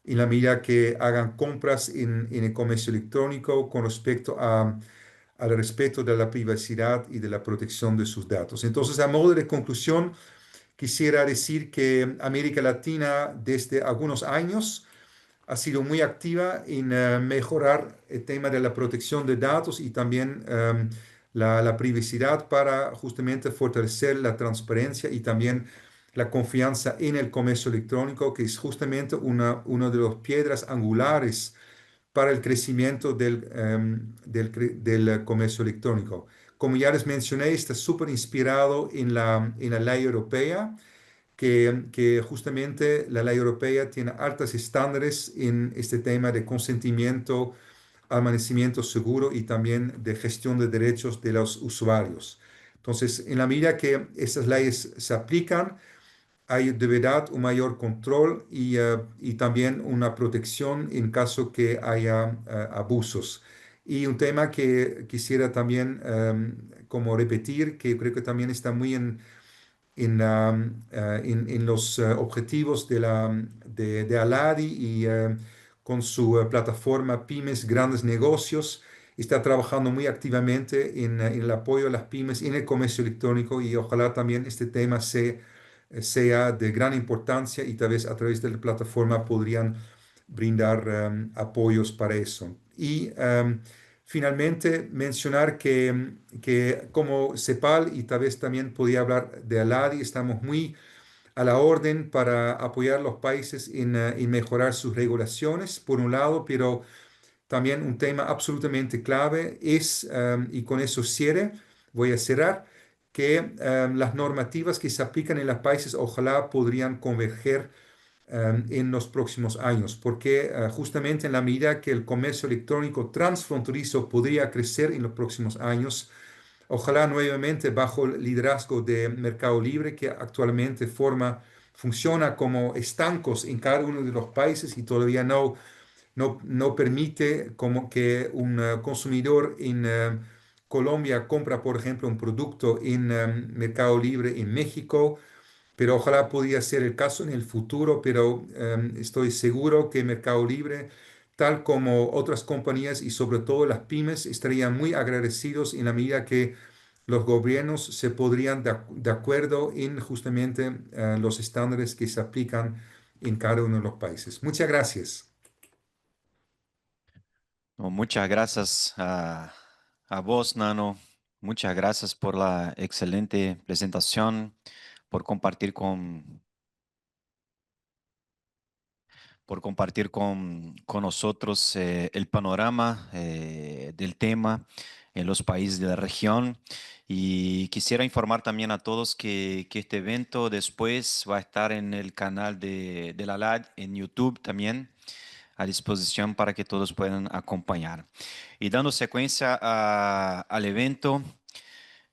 en la medida que hagan compras en el comercio electrónico con respecto al respeto de la privacidad y de la protección de sus datos. Entonces, a modo de conclusión, quisiera decir que América Latina desde algunos años ha sido muy activa en mejorar el tema de la protección de datos y también la privacidad para justamente fortalecer la transparencia y también la confianza en el comercio electrónico, que es justamente una de las piedras angulares para el crecimiento del comercio electrónico. Como ya les mencioné, está súper inspirado en la ley europea, que justamente la ley europea tiene altos estándares en este tema de consentimiento, almacenamiento seguro y también de gestión de derechos de los usuarios. Entonces, en la medida que estas leyes se aplican, hay de verdad un mayor control y también una protección en caso que haya abusos. Y un tema que quisiera también como repetir, que creo que también está muy en los objetivos de Aladi y con su plataforma Pymes Grandes Negocios. Está trabajando muy activamente en el apoyo a las pymes en el comercio electrónico y ojalá también este tema sea de gran importancia y tal vez a través de la plataforma podrían brindar apoyos para eso. Y finalmente mencionar que como CEPAL y tal vez también podía hablar de Aladi, estamos muy a la orden para apoyar a los países en mejorar sus regulaciones, por un lado, pero también un tema absolutamente clave es, y con eso voy a cerrar, que las normativas que se aplican en los países ojalá podrían converger en los próximos años, porque justamente en la medida que el comercio electrónico transfronterizo podría crecer en los próximos años, ojalá nuevamente bajo el liderazgo de Mercado Libre, que actualmente funciona como estancos en cada uno de los países y todavía no permite como que un consumidor en Colombia compra, por ejemplo, un producto en Mercado Libre en México, pero ojalá podría ser el caso en el futuro, pero estoy seguro que Mercado Libre, tal como otras compañías y sobre todo las pymes, estarían muy agradecidos en la medida que los gobiernos se podrían de acuerdo en justamente los estándares que se aplican en cada uno de los países. Muchas gracias. No, muchas gracias a vos, Nano. Muchas gracias por la excelente presentación, por compartir con nosotros el panorama del tema en los países de la región. Y quisiera informar también a todos que este evento después va a estar en el canal de la LAD en YouTube también, a disposición para que todos puedan acompañar. Y dando secuencia al evento,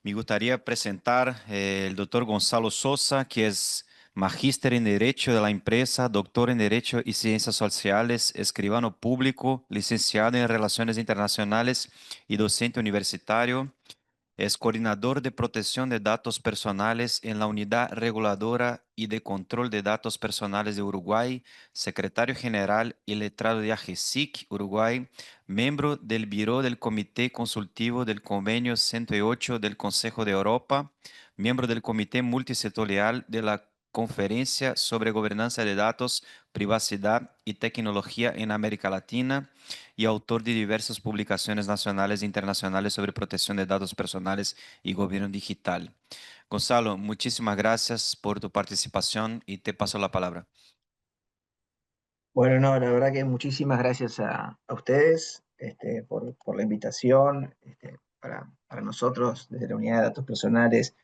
me gustaría presentar el doctor Gonzalo Sosa, que es magíster en Derecho de la Empresa, doctor en Derecho y Ciencias Sociales, escribano público, licenciado en Relaciones Internacionales y docente universitario. Es coordinador de protección de datos personales en la Unidad Reguladora y de Control de Datos Personales de Uruguay, secretario general y letrado de AGESIC Uruguay, miembro del Buró del Comité Consultivo del Convenio 108 del Consejo de Europa, miembro del Comité Multisectorial de la Conferencia sobre Gobernanza de Datos, Privacidad y Tecnología en América Latina y autor de diversas publicaciones nacionales e internacionales sobre protección de datos personales y gobierno digital. Gonzalo, muchísimas gracias por tu participación y te paso la palabra. Bueno, no, la verdad que muchísimas gracias a ustedes por la invitación. Para nosotros, desde la Unidad de Datos Personales,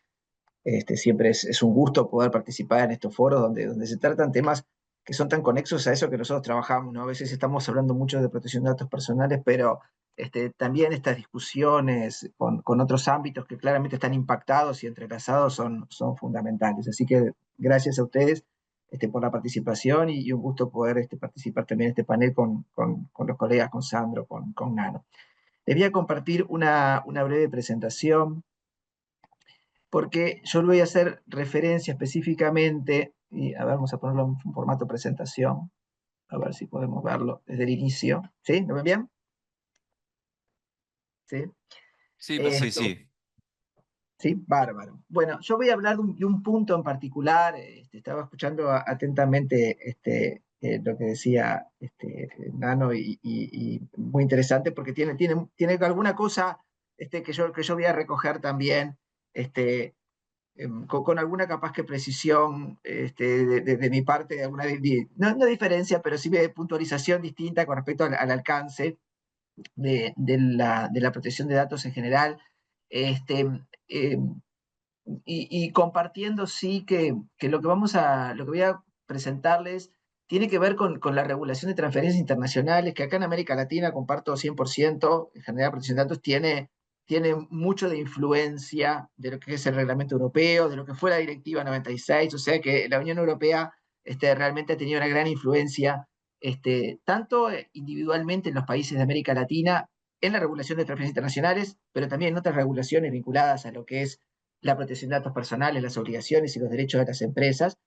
siempre es un gusto poder participar en estos foros donde se tratan temas que son tan conexos a eso que nosotros trabajamos, ¿no? A veces estamos hablando mucho de protección de datos personales, pero también estas discusiones con otros ámbitos que claramente están impactados y entrelazados son fundamentales. Así que gracias a ustedes por la participación y un gusto poder participar también en este panel con los colegas, con Sandro, con Nano. Les voy a compartir una breve presentación porque yo le voy a hacer referencia específicamente, y a ver, vamos a ponerlo en un formato presentación, a ver si podemos verlo desde el inicio. ¿Sí? ¿Lo ven bien? ¿Sí? Sí, Sí, perfecto. sí. Sí, bárbaro. Bueno, yo voy a hablar de un punto en particular. Estaba escuchando atentamente lo que decía Nano y muy interesante porque tiene alguna cosa que yo voy a recoger también con alguna capaz que precisión de mi parte, no diferencia, pero sí de puntualización distinta con respecto al alcance de la protección de datos en general. Este, eh, y compartiendo sí que lo que voy a presentarles tiene que ver con la regulación de transferencias internacionales, que acá en América Latina, comparto 100%, en general protección de datos tiene mucho de influencia de lo que es el reglamento europeo, de lo que fue la directiva 96, o sea que la Unión Europea realmente ha tenido una gran influencia, tanto individualmente en los países de América Latina, en la regulación de transferencias internacionales, pero también en otras regulaciones vinculadas a lo que es la protección de datos personales, las obligaciones y los derechos de las empresas,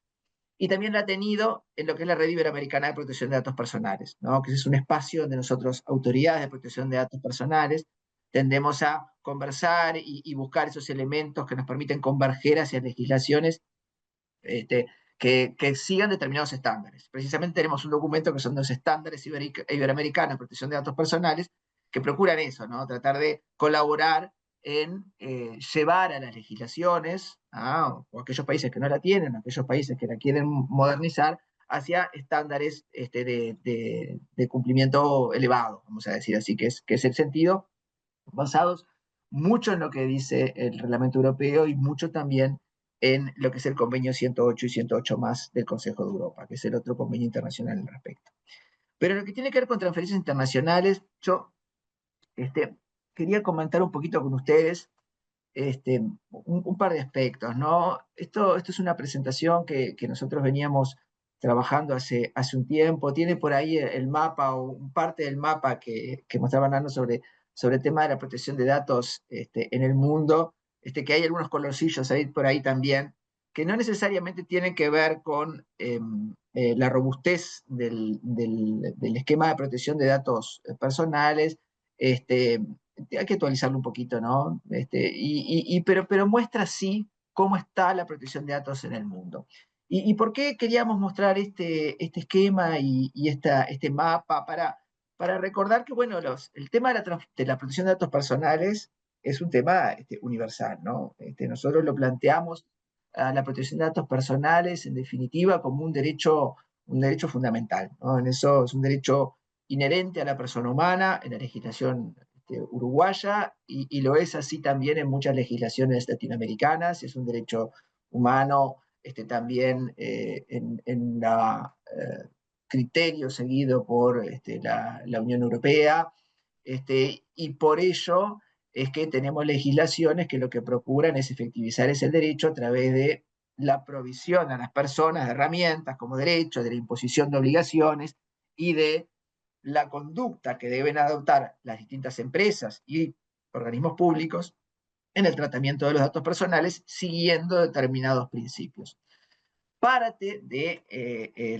y también la ha tenido en lo que es la Red Iberoamericana de Protección de Datos Personales, ¿no? Que es un espacio donde nosotros, autoridades de protección de datos personales, tendemos a conversar y buscar esos elementos que nos permiten converger hacia legislaciones este, que sigan determinados estándares. Precisamente tenemos un documento que son los estándares iberoamericanos de protección de datos personales que procuran eso, ¿no? Tratar de colaborar en llevar a las legislaciones, o aquellos países que no la tienen, aquellos países que la quieren modernizar, hacia estándares de cumplimiento elevado, vamos a decir así, que es el sentido, basados mucho en lo que dice el reglamento europeo y mucho también en lo que es el convenio 108 y 108 más del Consejo de Europa, que es el otro convenio internacional al respecto. Pero lo que tiene que ver con transferencias internacionales, yo quería comentar un poquito con ustedes un par de aspectos, ¿no? Esto es una presentación que nosotros veníamos trabajando hace un tiempo, tiene por ahí el mapa o parte del mapa que mostraban dando sobre el tema de la protección de datos en el mundo, que hay algunos colorcillos ahí por ahí también, que no necesariamente tienen que ver con la robustez del esquema de protección de datos personales, hay que actualizarlo un poquito, ¿no? Pero muestra sí cómo está la protección de datos en el mundo. ¿Y por qué queríamos mostrar este esquema y este mapa? Para recordar que, bueno, el tema de la protección de datos personales es un tema universal, ¿no? Nosotros lo planteamos a la protección de datos personales, en definitiva, como un derecho fundamental, ¿no? En eso es un derecho inherente a la persona humana, en la legislación uruguaya, y lo es así también en muchas legislaciones latinoamericanas, es un derecho humano también en la criterio seguido por la Unión Europea, y por ello es que tenemos legislaciones que lo que procuran es efectivizar ese derecho a través de la provisión a las personas de herramientas como derechos, de la imposición de obligaciones y de la conducta que deben adoptar las distintas empresas y organismos públicos en el tratamiento de los datos personales siguiendo determinados principios. Parte de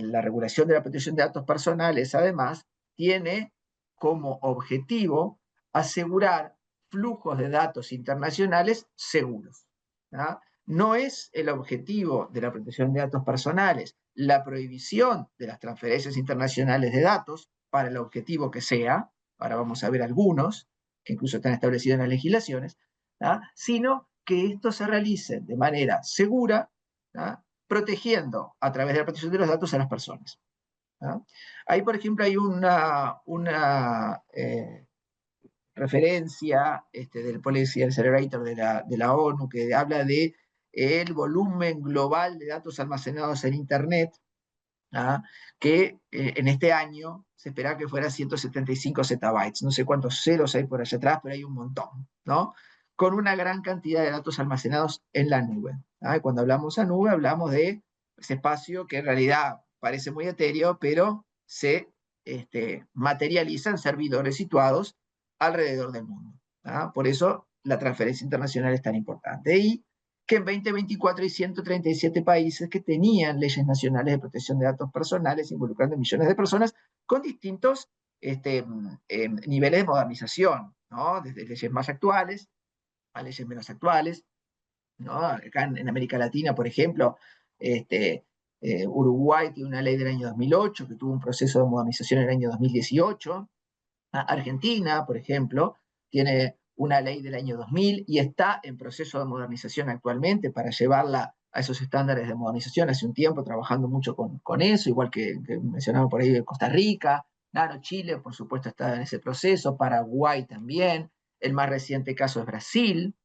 la regulación de la protección de datos personales, además, tiene como objetivo asegurar flujos de datos internacionales seguros. ¿no? No es el objetivo de la protección de datos personales la prohibición de las transferencias internacionales de datos para el objetivo que sea, ahora vamos a ver algunos, que incluso están establecidos en las legislaciones, sino que esto se realice de manera segura, protegiendo a través de la protección de los datos a las personas. Ahí, por ejemplo, hay una referencia del Policy Accelerator de la ONU que habla de el volumen global de datos almacenados en Internet, que en este año se esperaba que fuera 175 zettabytes. No sé cuántos ceros hay por allá atrás, pero hay un montón, ¿no? Con una gran cantidad de datos almacenados en la nube. Cuando hablamos de nube, hablamos de ese espacio que en realidad parece muy etéreo, pero se materializa en servidores situados alrededor del mundo. Por eso la transferencia internacional es tan importante. Y que en 2024 hay 137 países que tenían leyes nacionales de protección de datos personales involucrando millones de personas con distintos niveles de modernización, ¿no? Desde leyes más actuales a leyes menos actuales, ¿no? Acá en América Latina, por ejemplo, Uruguay tiene una ley del año 2008 que tuvo un proceso de modernización en el año 2018. Argentina, por ejemplo, tiene una ley del año 2000 y está en proceso de modernización actualmente para llevarla a esos estándares de modernización. Hace un tiempo trabajando mucho con eso, igual que mencionaba por ahí Costa Rica, Chile, por supuesto, está en ese proceso, Paraguay también. El más reciente caso es Brasil,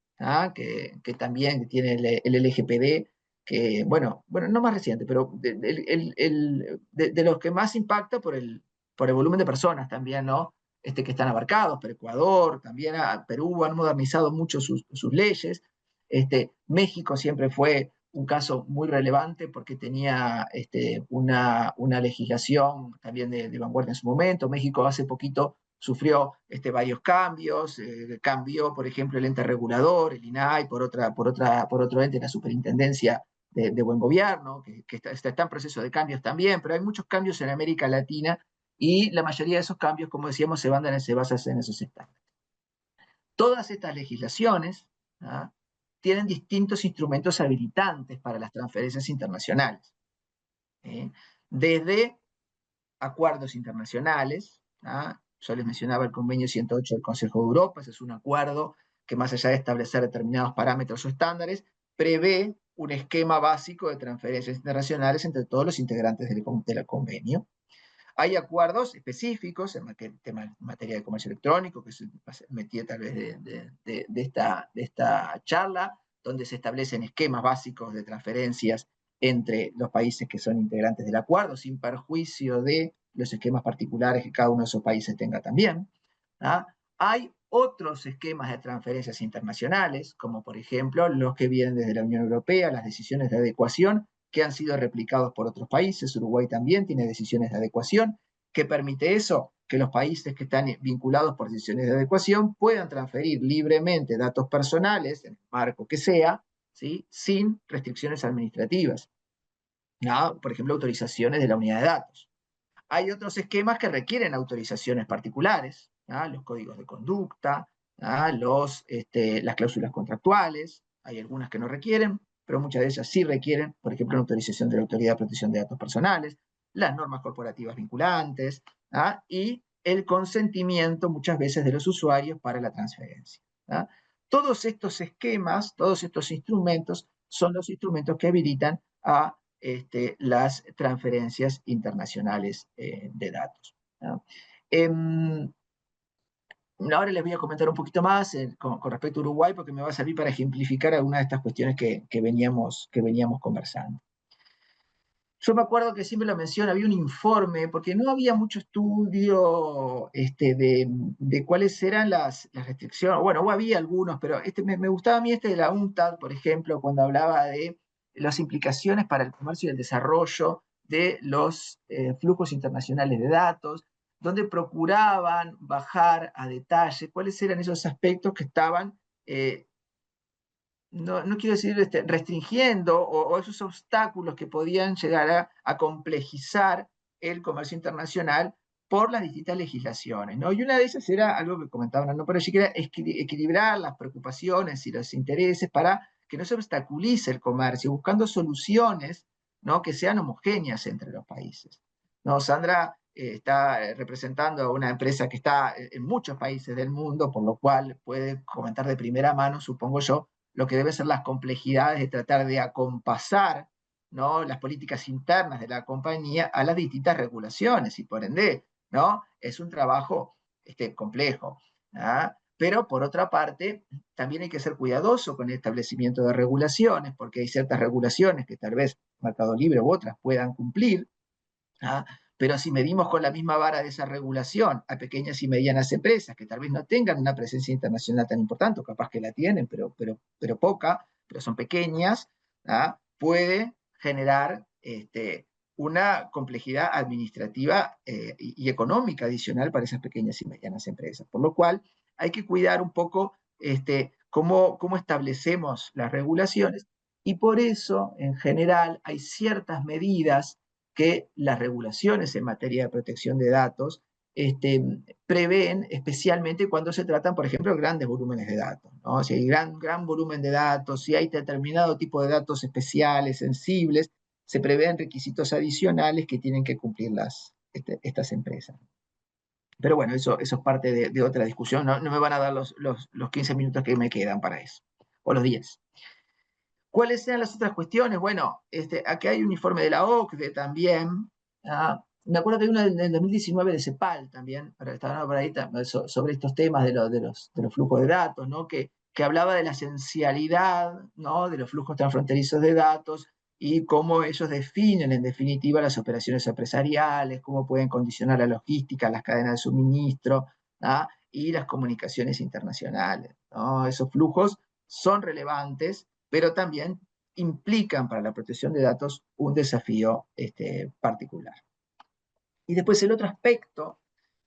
que también tiene el LGPD, que, bueno, no más reciente, pero de los que más impacta por el volumen de personas también, ¿no? Que están abarcados, pero Ecuador, también Perú han modernizado mucho sus leyes. México siempre fue un caso muy relevante porque tenía una legislación también de vanguardia en su momento. México hace poquito sufrió varios cambios, cambió, por ejemplo, el ente regulador, el INAI, por otro ente, la Superintendencia de Buen Gobierno, que está en proceso de cambios también, pero hay muchos cambios en América Latina y la mayoría de esos cambios, como decíamos, se basan en esos estándares. Todas estas legislaciones tienen distintos instrumentos habilitantes para las transferencias internacionales. Desde acuerdos internacionales, yo les mencionaba el convenio 108 del Consejo de Europa, ese es un acuerdo que más allá de establecer determinados parámetros o estándares, prevé un esquema básico de transferencias internacionales entre todos los integrantes del convenio. Hay acuerdos específicos en materia de comercio electrónico, que se metía tal vez de esta charla, donde se establecen esquemas básicos de transferencias entre los países que son integrantes del acuerdo, sin perjuicio de los esquemas particulares que cada uno de esos países tenga también. Hay otros esquemas de transferencias internacionales, como por ejemplo los que vienen desde la Unión Europea, las decisiones de adecuación, que han sido replicados por otros países. Uruguay también tiene decisiones de adecuación. ¿Qué permite eso? Que los países que están vinculados por decisiones de adecuación puedan transferir libremente datos personales, en el marco que sea, ¿sí? Sin restricciones administrativas. Por ejemplo, autorizaciones de la unidad de datos. Hay otros esquemas que requieren autorizaciones particulares, los códigos de conducta, las cláusulas contractuales. Hay algunas que no requieren, pero muchas de ellas sí requieren, por ejemplo, la autorización de la Autoridad de Protección de Datos Personales, las normas corporativas vinculantes y el consentimiento muchas veces de los usuarios para la transferencia. Todos estos esquemas, todos estos instrumentos son los instrumentos que habilitan a las transferencias internacionales de datos. Ahora les voy a comentar un poquito más con respecto a Uruguay, porque me va a servir para ejemplificar algunas de estas cuestiones que veníamos conversando. Yo me acuerdo que siempre lo menciono, había un informe, porque no había mucho estudio de cuáles eran las restricciones. Bueno, había algunos, pero me gustaba a mí de la UNCTAD, por ejemplo, cuando hablaba de las implicaciones para el comercio y el desarrollo de los flujos internacionales de datos, donde procuraban bajar a detalle cuáles eran esos aspectos que estaban no quiero decir restringiendo o esos obstáculos que podían llegar a complejizar el comercio internacional por las distintas legislaciones, ¿no? Y una de ellas era algo que comentaban, ¿no? Pero sí que era equilibrar las preocupaciones y los intereses para que no se obstaculice el comercio, buscando soluciones, ¿no? Que sean homogéneas entre los países, ¿no? Sandra está representando a una empresa que está en muchos países del mundo, por lo cual puede comentar de primera mano, supongo yo, lo que deben ser las complejidades de tratar de acompasar, ¿no? Las políticas internas de la compañía a las distintas regulaciones y por ende, ¿no? Es un trabajo complejo. Pero por otra parte, también hay que ser cuidadoso con el establecimiento de regulaciones, porque hay ciertas regulaciones que tal vez Mercado Libre u otras puedan cumplir, pero si medimos con la misma vara de esa regulación a pequeñas y medianas empresas que tal vez no tengan una presencia internacional tan importante, o capaz que la tienen, pero poca, pero son pequeñas, puede generar una complejidad administrativa y económica adicional para esas pequeñas y medianas empresas. Por lo cual hay que cuidar un poco cómo establecemos las regulaciones, y por eso, en general, hay ciertas medidas que las regulaciones en materia de protección de datos prevén, especialmente cuando se tratan, por ejemplo, grandes volúmenes de datos. ¿no? Si hay gran volumen de datos, si hay determinado tipo de datos especiales, sensibles, se prevén requisitos adicionales que tienen que cumplir estas empresas. Pero bueno, eso es parte de otra discusión. No me van a dar los 15 minutos que me quedan para eso, o los 10. ¿Cuáles eran las otras cuestiones? Bueno, aquí hay un informe de la OCDE también. Me acuerdo que hay uno del 2019 de CEPAL también, estaba por ahí, sobre estos temas de los flujos de datos, ¿no? que hablaba de la esencialidad, ¿no? de los flujos transfronterizos de datos y cómo ellos definen en definitiva las operaciones empresariales, cómo pueden condicionar la logística, las cadenas de suministro, ¿no? y las comunicaciones internacionales, ¿no? Esos flujos son relevantes, pero también implican para la protección de datos un desafío particular. Y después el otro aspecto,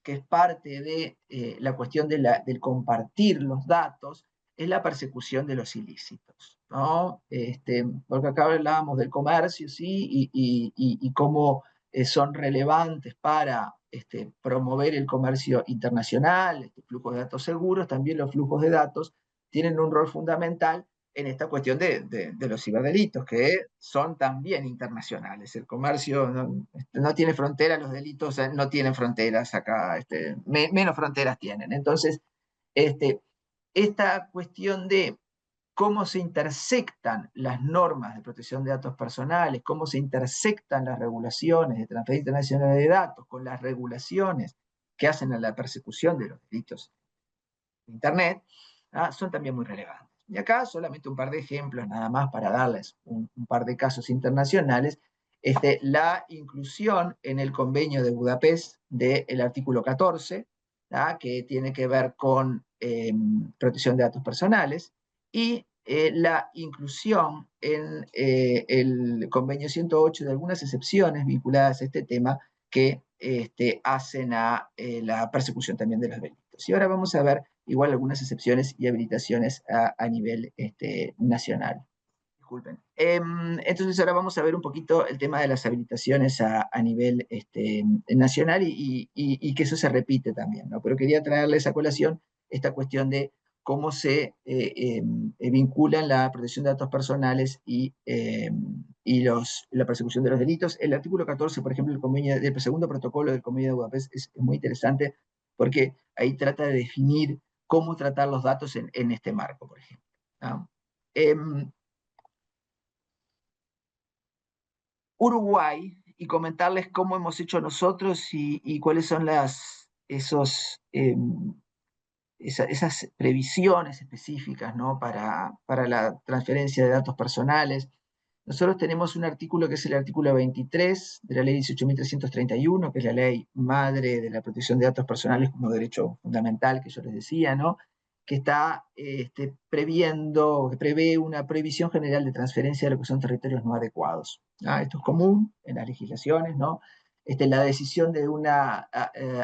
que es parte de la cuestión del compartir los datos, es la persecución de los ilícitos, ¿no? Porque acá hablábamos del comercio, ¿sí? y cómo son relevantes para promover el comercio internacional, flujos de datos seguros. También los flujos de datos tienen un rol fundamental en esta cuestión de los ciberdelitos, que son también internacionales. El comercio no tiene fronteras, los delitos no tienen fronteras acá, menos fronteras tienen. Entonces, esta cuestión de cómo se intersectan las normas de protección de datos personales, cómo se intersectan las regulaciones de transferencia internacional de datos con las regulaciones que hacen a la persecución de los delitos de Internet, son también muy relevantes. Y acá solamente un par de ejemplos, nada más para darles un par de casos internacionales. La inclusión en el convenio de Budapest del artículo 14, que tiene que ver con protección de datos personales, y la inclusión en el convenio 108 de algunas excepciones vinculadas a este tema que hacen a la persecución también de los delitos. Y ahora vamos a ver igual algunas excepciones y habilitaciones a nivel nacional. Disculpen. Entonces ahora vamos a ver un poquito el tema de las habilitaciones a nivel nacional y que eso se repite también, ¿no? Pero quería traerles a colación esta cuestión de cómo se vinculan la protección de datos personales y la persecución de los delitos. El artículo 14, por ejemplo, del segundo protocolo del Convenio de Budapest es muy interesante porque ahí trata de definir cómo tratar los datos en este marco, por ejemplo, ¿no? Uruguay, y comentarles cómo hemos hecho nosotros y cuáles son esas previsiones específicas, ¿no? para la transferencia de datos personales. Nosotros tenemos un artículo que es el artículo 23 de la ley 18.331, que es la ley madre de la protección de datos personales como derecho fundamental, que yo les decía, ¿no? que está prevé una prohibición general de transferencia de lo que son territorios no adecuados. Esto es común en las legislaciones, ¿no? La decisión de una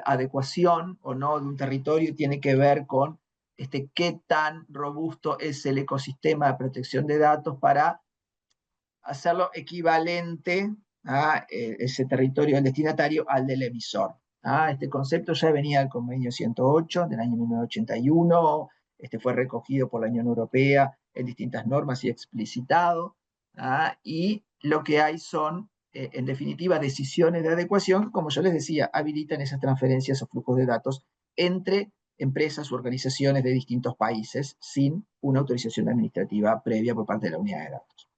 adecuación o no de un territorio tiene que ver con qué tan robusto es el ecosistema de protección de datos para hacerlo equivalente a ese territorio del destinatario al del emisor. Este concepto ya venía del Convenio 108 del año 1981, fue recogido por la Unión Europea en distintas normas y explicitado, y lo que hay son, en definitiva, decisiones de adecuación que, como yo les decía, habilitan esas transferencias o flujos de datos entre empresas u organizaciones de distintos países sin una autorización administrativa previa por parte de la unidad de datos.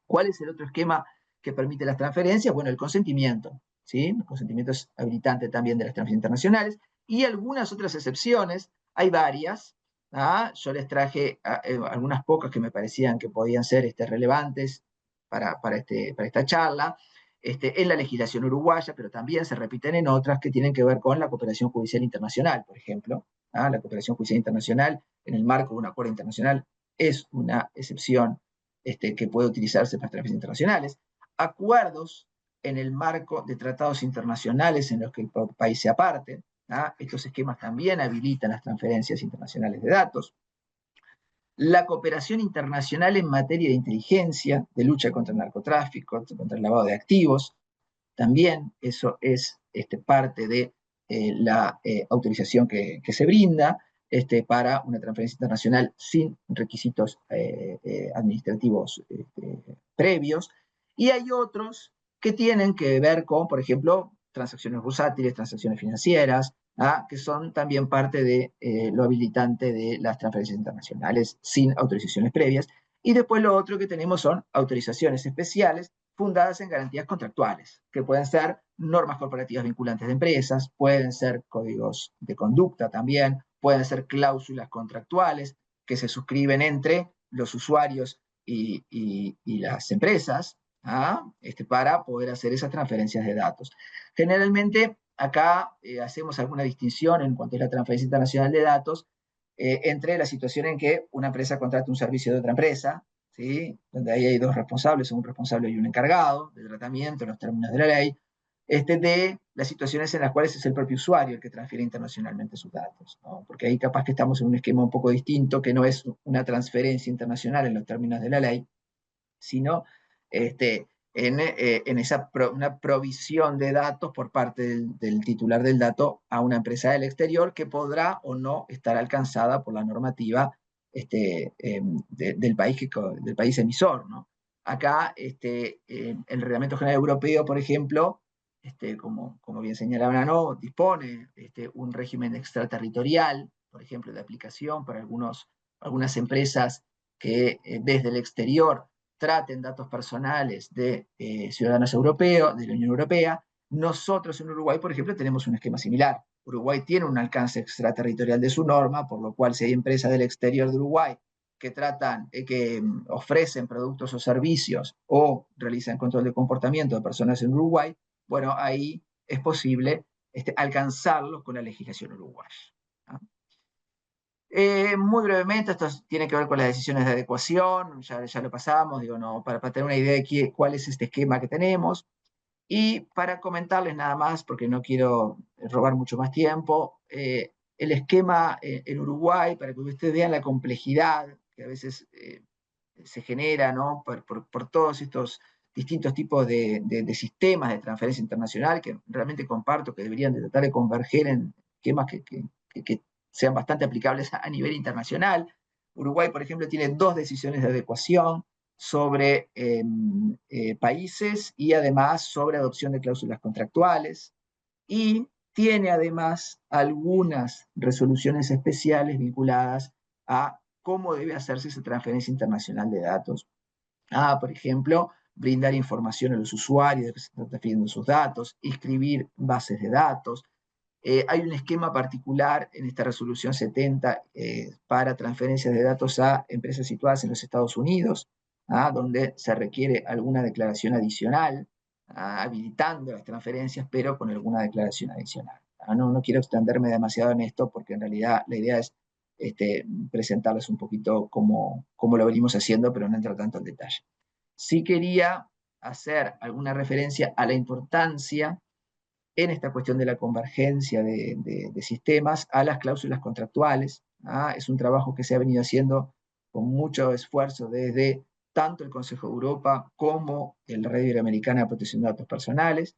¿Cuál es el otro esquema que permite las transferencias? Bueno, el consentimiento, ¿sí? El consentimiento es habilitante también de las transferencias internacionales y algunas otras excepciones, hay varias. Yo les traje algunas pocas que me parecían que podían ser relevantes para esta charla, en la legislación uruguaya, pero también se repiten en otras que tienen que ver con la cooperación judicial internacional, por ejemplo. La cooperación judicial internacional en el marco de un acuerdo internacional es una excepción que puede utilizarse para transferencias internacionales. Acuerdos en el marco de tratados internacionales en los que el país se aparte. Estos esquemas también habilitan las transferencias internacionales de datos. La cooperación internacional en materia de inteligencia, de lucha contra el narcotráfico, contra el lavado de activos, también eso es parte de la autorización que se brinda. para una transferencia internacional sin requisitos administrativos previos. Y hay otros que tienen que ver con, por ejemplo, transacciones bursátiles, transacciones financieras, que son también parte de lo habilitante de las transferencias internacionales sin autorizaciones previas. Y después lo otro que tenemos son autorizaciones especiales fundadas en garantías contractuales, que pueden ser normas corporativas vinculantes de empresas, pueden ser códigos de conducta también, pueden ser cláusulas contractuales que se suscriben entre los usuarios y las empresas para poder hacer esas transferencias de datos. Generalmente acá hacemos alguna distinción en cuanto a la transferencia internacional de datos entre la situación en que una empresa contrata un servicio de otra empresa, ¿sí? Donde ahí hay dos responsables, un responsable y un encargado de tratamiento en los términos de la ley, de las situaciones en las cuales es el propio usuario el que transfiere internacionalmente sus datos, ¿no? Porque ahí capaz que estamos en un esquema un poco distinto, que no es una transferencia internacional en los términos de la ley, sino en una provisión de datos por parte del titular del dato a una empresa del exterior que podrá o no estar alcanzada por la normativa del país emisor, ¿no? Acá el Reglamento General Europeo, por ejemplo, como bien señalaba Ana, dispone un régimen extraterritorial, por ejemplo, de aplicación para algunas empresas que desde el exterior traten datos personales de ciudadanos europeos, de la Unión Europea. Nosotros en Uruguay, por ejemplo, tenemos un esquema similar. Uruguay tiene un alcance extraterritorial de su norma, por lo cual si hay empresas del exterior de Uruguay que ofrecen productos o servicios o realizan control de comportamiento de personas en Uruguay, bueno, ahí es posible alcanzarlos con la legislación uruguaya. Muy brevemente, esto tiene que ver con las decisiones de adecuación, ya lo pasamos, para tener una idea de cuál es este esquema que tenemos. Y para comentarles nada más, porque no quiero robar mucho más tiempo, el esquema en Uruguay, para que ustedes vean la complejidad que a veces se genera, ¿no? por todos estos distintos tipos de sistemas de transferencia internacional, que realmente comparto que deberían de tratar de converger en esquemas que sean bastante aplicables a nivel internacional. Uruguay, por ejemplo, tiene 2 decisiones de adecuación sobre países y además sobre adopción de cláusulas contractuales, y tiene además algunas resoluciones especiales vinculadas a cómo debe hacerse esa transferencia internacional de datos. Por ejemplo, brindar información a los usuarios de que se están transfiriendo sus datos, inscribir bases de datos. Hay un esquema particular en esta resolución 70 para transferencias de datos a empresas situadas en los Estados Unidos, donde se requiere alguna declaración adicional, habilitando las transferencias, pero con alguna declaración adicional. No quiero extenderme demasiado en esto, porque en realidad la idea es presentarles un poquito cómo lo venimos haciendo, pero no entrar tanto en detalle. Sí quería hacer alguna referencia a la importancia en esta cuestión de la convergencia de sistemas a las cláusulas contractuales. Es un trabajo que se ha venido haciendo con mucho esfuerzo desde tanto el Consejo de Europa como la Red Iberoamericana de Protección de Datos Personales,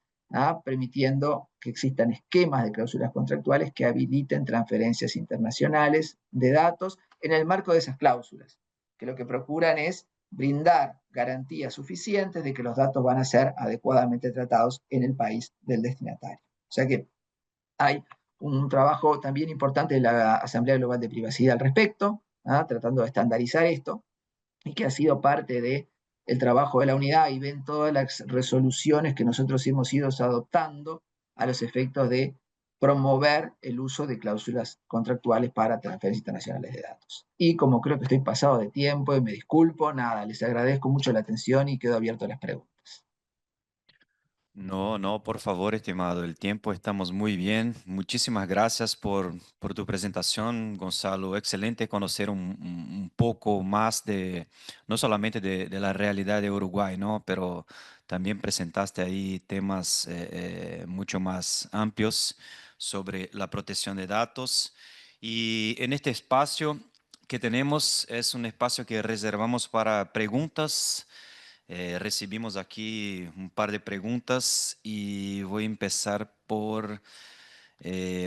permitiendo que existan esquemas de cláusulas contractuales que habiliten transferencias internacionales de datos en el marco de esas cláusulas, que lo que procuran es brindar garantías suficientes de que los datos van a ser adecuadamente tratados en el país del destinatario. O sea que hay un trabajo también importante de la Asamblea Global de Privacidad al respecto, tratando de estandarizar esto, y que ha sido parte del trabajo de la unidad, y ven todas las resoluciones que nosotros hemos ido adoptando a los efectos de promover el uso de cláusulas contractuales para transferencias internacionales de datos. Y como creo que estoy pasado de tiempo y me disculpo, nada, les agradezco mucho la atención y quedo abierto a las preguntas. No, por favor, estimado, el tiempo estamos muy bien. Muchísimas gracias por tu presentación, Gonzalo. Excelente conocer un poco más no solamente de la realidad de Uruguay, ¿no? Pero también presentaste ahí temas mucho más amplios sobre la protección de datos. Y en este espacio que tenemos es un espacio que reservamos para preguntas. Recibimos aquí un par de preguntas y voy a empezar por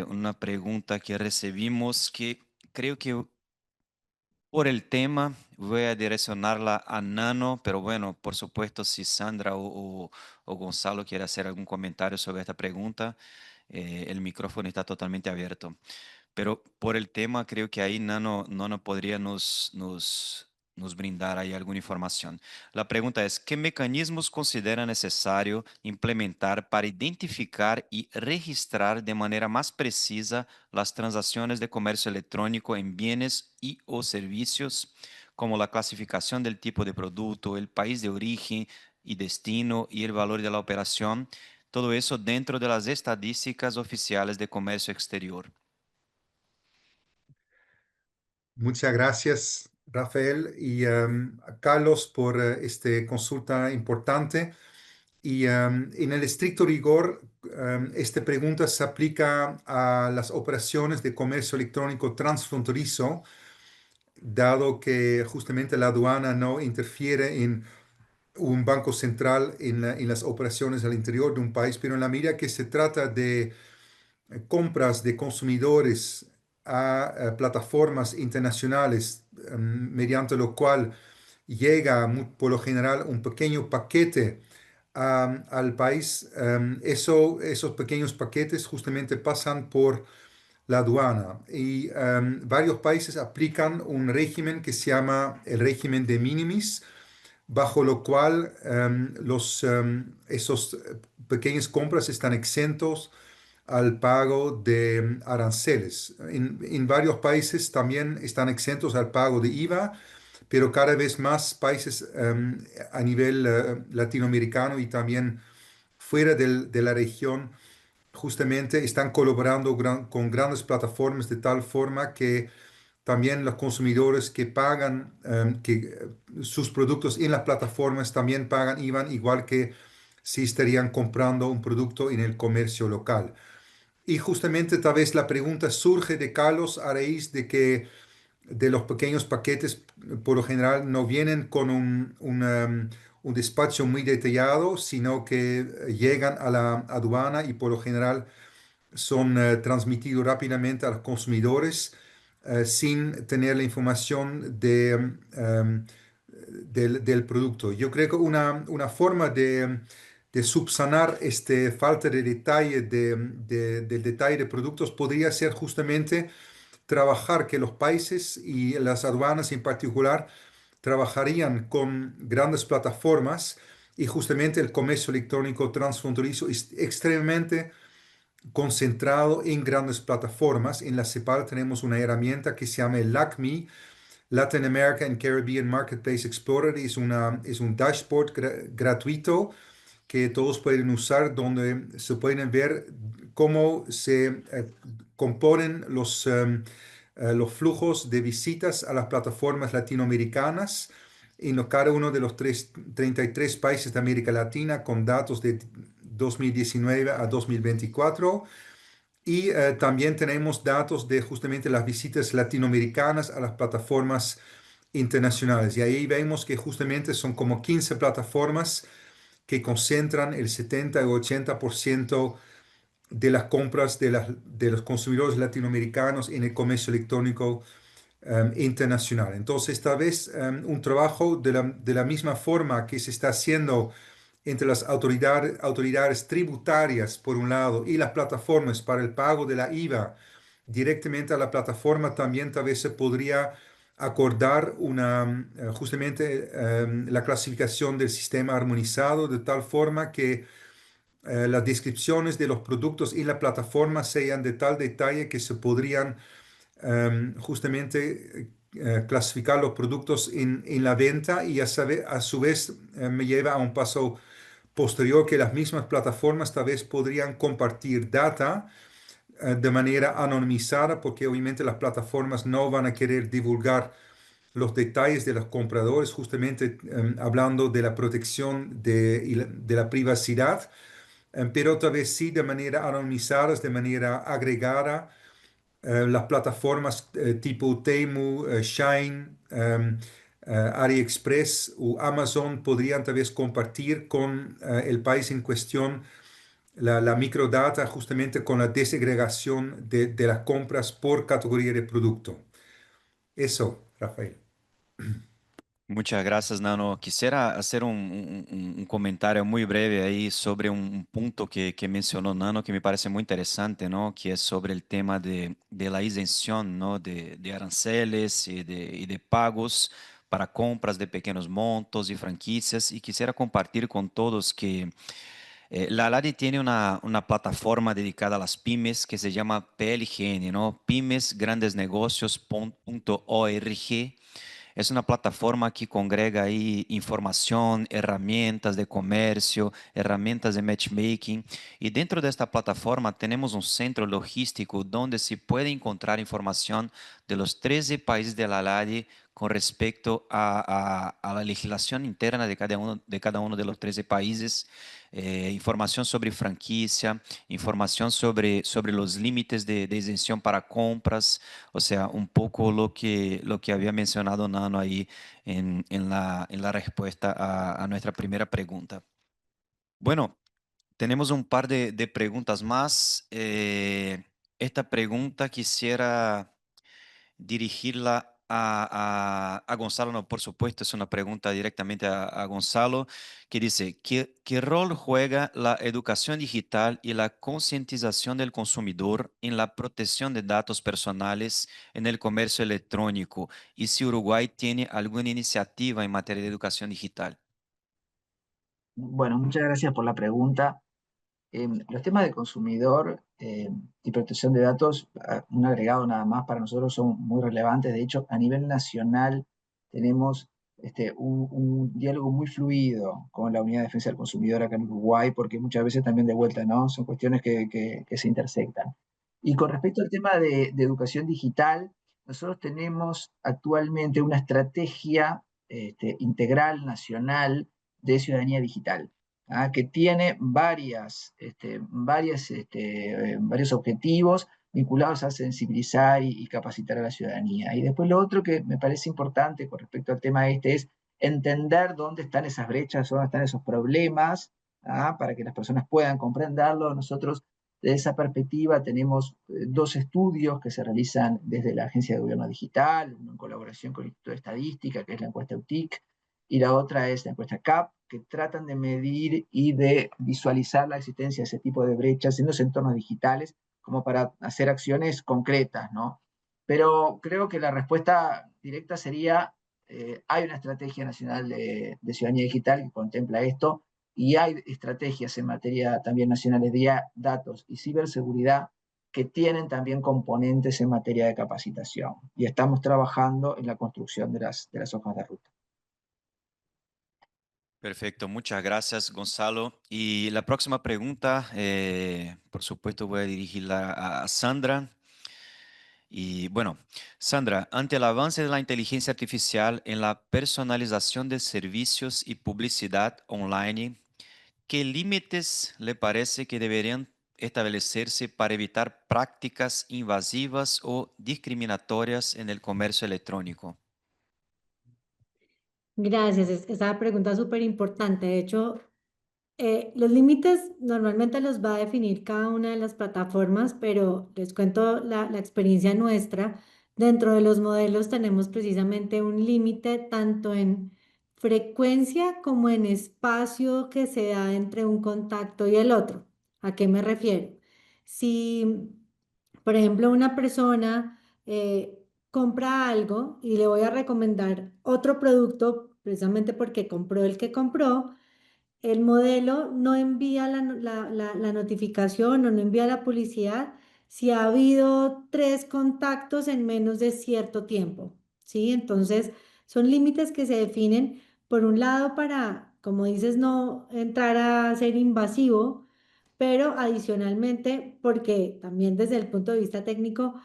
una pregunta que recibimos que creo que por el tema voy a direccionarla a Nano, pero bueno, por supuesto, si Sandra o Gonzalo quiere hacer algún comentario sobre esta pregunta, el micrófono está totalmente abierto. Pero por el tema, creo que ahí Nano podría nos brindar ahí alguna información. La pregunta es, ¿qué mecanismos considera necesario implementar para identificar y registrar de manera más precisa las transacciones de comercio electrónico en bienes y o servicios, como la clasificación del tipo de producto, el país de origen y destino y el valor de la operación? Todo eso dentro de las estadísticas oficiales de comercio exterior. Muchas gracias, Rafael y a Carlos por esta consulta importante. Y en el estricto rigor, esta pregunta se aplica a las operaciones de comercio electrónico transfronterizo, dado que justamente la aduana no interfiere en un banco central en las operaciones al interior de un país, pero en la medida que se trata de compras de consumidores a plataformas internacionales, mediante lo cual llega por lo general un pequeño paquete al país, esos pequeños paquetes justamente pasan por la aduana y varios países aplican un régimen que se llama el régimen de minimis, bajo lo cual esos pequeñas compras están exentos al pago de aranceles. En varios países también están exentos al pago de IVA, pero cada vez más países a nivel latinoamericano y también fuera de la región justamente están colaborando con grandes plataformas de tal forma que también los consumidores que pagan sus productos en las plataformas también pagan IVA, igual que si estarían comprando un producto en el comercio local. Y justamente tal vez la pregunta surge de Carlos a raíz de que de los pequeños paquetes por lo general no vienen con un despacho muy detallado, sino que llegan a la aduana y por lo general son transmitidos rápidamente a los consumidores sin tener la información del producto. Yo creo que una forma de subsanar esta falta de detalle del detalle de productos podría ser justamente trabajar que los países y las aduanas en particular trabajarían con grandes plataformas y justamente el comercio electrónico transfronterizo es extremadamente concentrado en grandes plataformas. En la CEPAL tenemos una herramienta que se llama el LACMI, Latin America and Caribbean Marketplace Explorer. Es un dashboard gratuito que todos pueden usar, donde se pueden ver cómo se componen los flujos de visitas a las plataformas latinoamericanas en cada uno de los 33 países de América Latina con datos de 2019 a 2024. Y también tenemos datos de justamente las visitas latinoamericanas a las plataformas internacionales. Y ahí vemos que justamente son como 15 plataformas que concentran el 70 o 80% de las compras de los consumidores latinoamericanos en el comercio electrónico internacional. Entonces, tal vez un trabajo de la misma forma que se está haciendo entre las autoridades tributarias, por un lado, y las plataformas para el pago de la IVA directamente a la plataforma, también tal vez se podría acordar justamente la clasificación del sistema armonizado de tal forma que las descripciones de los productos en la plataforma sean de tal detalle que se podrían justamente clasificar los productos en la venta y a su vez me lleva a un paso posterior que las mismas plataformas tal vez podrían compartir data de manera anonimizada porque obviamente las plataformas no van a querer divulgar los detalles de los compradores, justamente hablando de la protección de la privacidad, pero tal vez sí de manera anonimizada, de manera agregada. Las plataformas tipo Temu, Shine, AliExpress o Amazon podrían tal vez compartir con el país en cuestión la microdata justamente con la desagregación de las compras por categoría de producto. Eso, Rafael. Muchas gracias, Nano. Quisiera hacer un comentario muy breve ahí sobre un punto que mencionó Nano que me parece muy interesante, ¿no? Que es sobre el tema de la isención, ¿no? De aranceles y de pagos para compras de pequeños montos y franquicias. Y quisiera compartir con todos que la Ladi tiene una plataforma dedicada a las pymes que se llama PLGN, ¿no? Pymesgrandesnegocios.org. Es una plataforma que congrega ahí información, herramientas de comercio, herramientas de matchmaking. Y dentro de esta plataforma tenemos un centro logístico donde se puede encontrar información de los 13 países de la LADI con respecto a la legislación interna de cada uno de los 13 países, información sobre franquicia, información sobre los límites de isención para compras, o sea, un poco lo que había mencionado Nano ahí en la respuesta a nuestra primera pregunta. Bueno, tenemos un par de preguntas más. Esta pregunta quisiera dirigirla a Gonzalo, no, por supuesto, es una pregunta directamente a Gonzalo, que dice, ¿qué rol juega la educación digital y la concientización del consumidor en la protección de datos personales en el comercio electrónico? Y si Uruguay tiene alguna iniciativa en materia de educación digital. Bueno, muchas gracias por la pregunta. Los temas de consumidor y protección de datos, un agregado nada más para nosotros, son muy relevantes. De hecho, a nivel nacional tenemos un diálogo muy fluido con la Unidad de Defensa del Consumidor acá en Uruguay, porque muchas veces también de vuelta, ¿no? Son cuestiones que se intersectan. Y con respecto al tema de educación digital, nosotros tenemos actualmente una estrategia integral nacional de ciudadanía digital, que tiene varios objetivos vinculados a sensibilizar y capacitar a la ciudadanía. Y después lo otro que me parece importante con respecto al tema es entender dónde están esas brechas, dónde están esos problemas, para que las personas puedan comprenderlo. Nosotros, desde esa perspectiva, tenemos dos estudios que se realizan desde la Agencia de Gobierno Digital, uno en colaboración con el Instituto de Estadística, que es la encuesta UTIC, y la otra es la encuesta CAP, que tratan de medir y de visualizar la existencia de ese tipo de brechas en los entornos digitales como para hacer acciones concretas, ¿no? Pero creo que la respuesta directa sería, hay una estrategia nacional de ciudadanía digital que contempla esto y hay estrategias en materia también nacionales de datos y ciberseguridad que tienen también componentes en materia de capacitación. Y estamos trabajando en la construcción de las hojas de ruta. Perfecto, muchas gracias, Gonzalo. Y la próxima pregunta, por supuesto, voy a dirigirla a Sandra. Y bueno, Sandra, ante el avance de la inteligencia artificial en la personalización de servicios y publicidad online, ¿qué límites le parece que deberían establecerse para evitar prácticas invasivas o discriminatorias en el comercio electrónico? Gracias, esa pregunta es súper importante. De hecho, los límites normalmente los va a definir cada una de las plataformas, pero les cuento la experiencia nuestra. Dentro de los modelos tenemos precisamente un límite tanto en frecuencia como en espacio que se da entre un contacto y el otro. ¿A qué me refiero? Si, por ejemplo, una persona compra algo y le voy a recomendar otro producto precisamente porque compró el que compró, el modelo no envía la notificación o no envía la publicidad si ha habido 3 contactos en menos de cierto tiempo, ¿sí? Entonces, son límites que se definen, por un lado, para, como dices, no entrar a ser invasivo, pero adicionalmente, porque también desde el punto de vista técnico,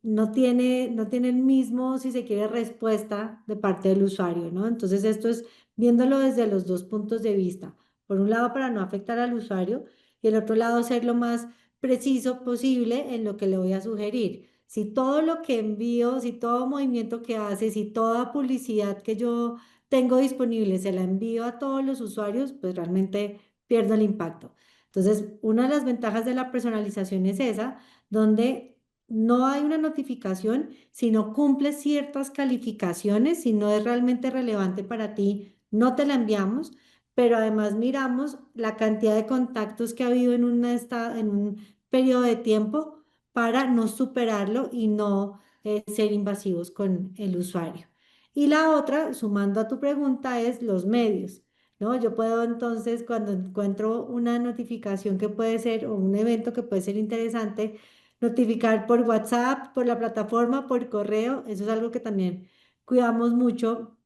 no tiene el mismo, si se quiere, respuesta de parte del usuario, ¿no? Entonces, esto es viéndolo desde los dos puntos de vista. Por un lado, para no afectar al usuario y el otro lado, ser lo más preciso posible en lo que le voy a sugerir. Si todo lo que envío, si todo movimiento que hace, si toda publicidad que yo tengo disponible se la envío a todos los usuarios, pues realmente pierdo el impacto. Entonces, una de las ventajas de la personalización es esa, donde no hay una notificación, si no cumple ciertas calificaciones, si no es realmente relevante para ti, no te la enviamos, pero además miramos la cantidad de contactos que ha habido en en un periodo de tiempo para no superarlo y no ser invasivos con el usuario. Y la otra, sumando a tu pregunta, es los medios. ¿No? Yo puedo entonces, cuando encuentro una notificación que puede ser, o un evento que puede ser interesante, notificar por WhatsApp, por la plataforma, por correo. Eso es algo que también cuidamos mucho,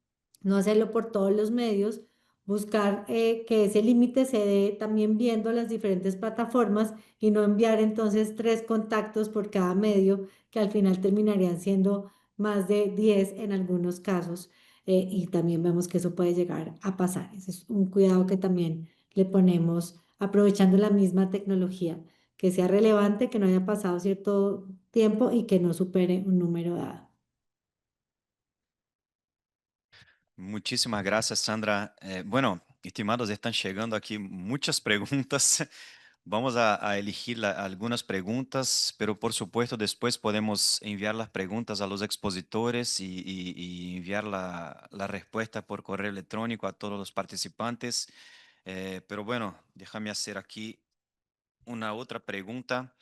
no hacerlo por todos los medios, buscar que ese límite se dé también viendo las diferentes plataformas y no enviar entonces 3 contactos por cada medio, que al final terminarían siendo más de 10 en algunos casos. Y también vemos que eso puede llegar a pasar. Ese es un cuidado que también le ponemos aprovechando la misma tecnología, que sea relevante, que no haya pasado cierto tiempo y que no supere un número dado. Muchísimas gracias, Sandra. Bueno, estimados, están llegando aquí muchas preguntas. Vamos a elegir algunas preguntas, pero por supuesto después podemos enviar las preguntas a los expositores y enviar la respuesta por correo electrónico a todos los participantes. Pero bueno, déjame hacer aquí una otra pregunta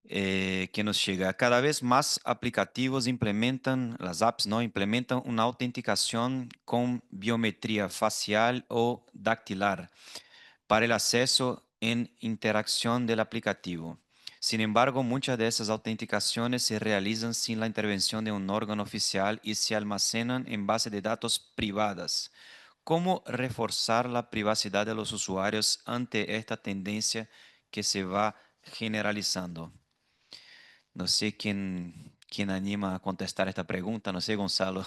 que nos llega. Cada vez más aplicativos implementan, las apps, ¿no? Implementan una autenticación con biometría facial o dactilar para el acceso en interacción del aplicativo. Sin embargo, muchas de esas autenticaciones se realizan sin la intervención de un órgano oficial y se almacenan en base de datos privadas. ¿Cómo reforzar la privacidad de los usuarios ante esta tendencia que se va generalizando? No sé quién anima a contestar esta pregunta, no sé, Gonzalo.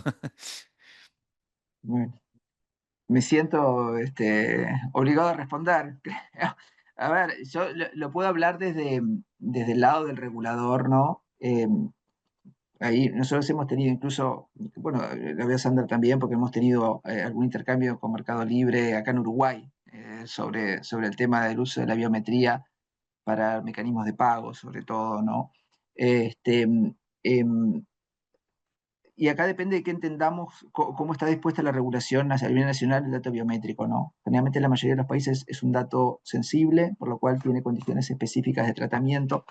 Bueno, me siento obligado a responder. A ver, yo lo puedo hablar desde el lado del regulador, ¿no? Ahí nosotros hemos tenido incluso, bueno, la veo a Sandra también, porque hemos tenido algún intercambio con Mercado Libre acá en Uruguay sobre el tema del uso de la biometría para mecanismos de pago, sobre todo, ¿no? Em, y acá depende de qué entendamos cómo está dispuesta la regulación a nivel nacional del dato biométrico, ¿no? Generalmente en la mayoría de los países es un dato sensible, por lo cual tiene condiciones específicas de tratamiento.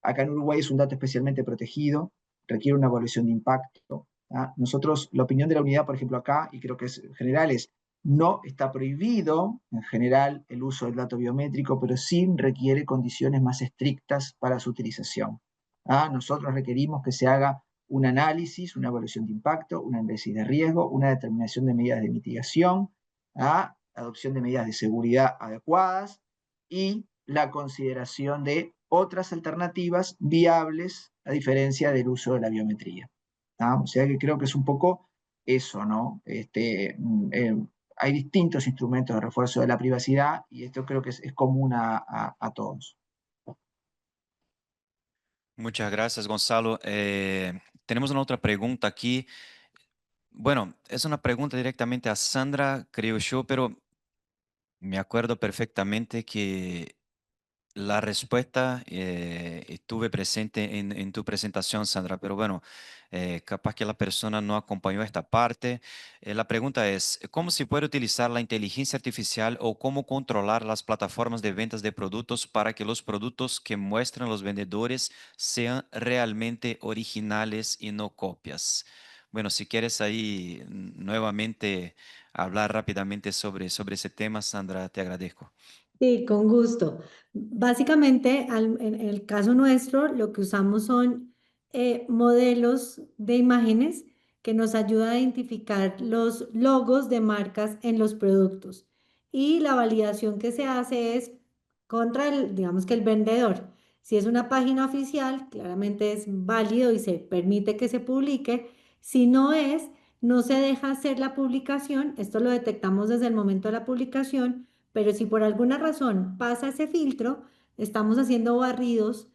Acá en Uruguay es un dato especialmente protegido, requiere una evaluación de impacto. ¿Ah? Nosotros, la opinión de la unidad, por ejemplo, acá, y creo que es general, es no está prohibido en general el uso del dato biométrico, pero sí requiere condiciones más estrictas para su utilización. ¿Ah? Nosotros requerimos que se haga un análisis, una evaluación de impacto, un análisis de riesgo, una determinación de medidas de mitigación, ¿ah? Adopción de medidas de seguridad adecuadas y la consideración de otras alternativas viables a diferencia del uso de la biometría. ¿Ah? O sea que creo que es un poco eso, ¿no? Hay distintos instrumentos de refuerzo de la privacidad y esto creo que es común a todos. Muchas gracias, Gonzalo. Tenemos una otra pregunta aquí. Bueno, es una pregunta directamente a Sandra, creo yo, pero me acuerdo perfectamente que la respuesta estuve presente en tu presentación, Sandra, pero bueno, capaz que la persona no acompañó esta parte. La pregunta es, ¿cómo se puede utilizar la inteligencia artificial o cómo controlar las plataformas de ventas de productos para que los productos que muestran los vendedores sean realmente originales y no copias? Bueno, si quieres ahí nuevamente hablar rápidamente sobre ese tema, Sandra, te agradezco. Sí, con gusto. Básicamente, en el caso nuestro, lo que usamos son modelos de imágenes que nos ayudan a identificar los logos de marcas en los productos. Y la validación que se hace es contra digamos que el vendedor. Si es una página oficial, claramente es válido y se permite que se publique. Si no es, no se deja hacer la publicación. Esto lo detectamos desde el momento de la publicación, pero si por alguna razón pasa ese filtro, estamos haciendo barridos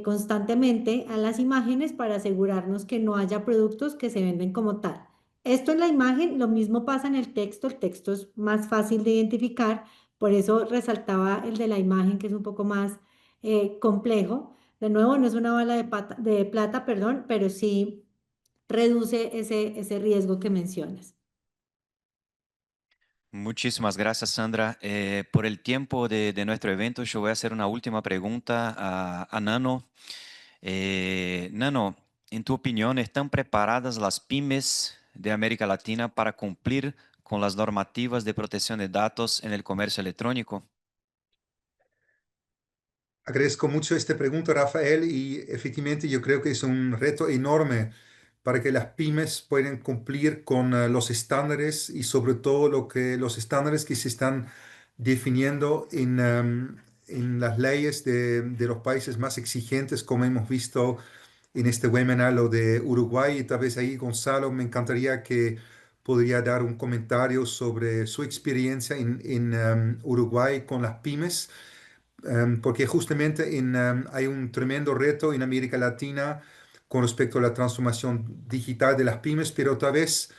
constantemente a las imágenes para asegurarnos que no haya productos que se venden como tal. Esto en la imagen, lo mismo pasa en el texto es más fácil de identificar, por eso resaltaba el de la imagen, que es un poco más complejo. De nuevo, no es una bala de plata, perdón, pero sí reduce ese riesgo que mencionas. Muchísimas gracias, Sandra. Por el tiempo de nuestro evento, yo voy a hacer una última pregunta a Nano. Nano, en tu opinión, ¿están preparadas las pymes de América Latina para cumplir con las normativas de protección de datos en el comercio electrónico? Agradezco mucho esta pregunta, Rafael, y efectivamente yo creo que es un reto enorme para que las pymes puedan cumplir con los estándares y sobre todo los estándares que se están definiendo en las leyes de los países más exigentes, como hemos visto en este webinar, lo de Uruguay. Y tal vez ahí, Gonzalo, me encantaría que podría dar un comentario sobre su experiencia en Uruguay con las pymes, porque justamente hay un tremendo reto en América Latina con respecto a la transformación digital de las pymes, pero tal vez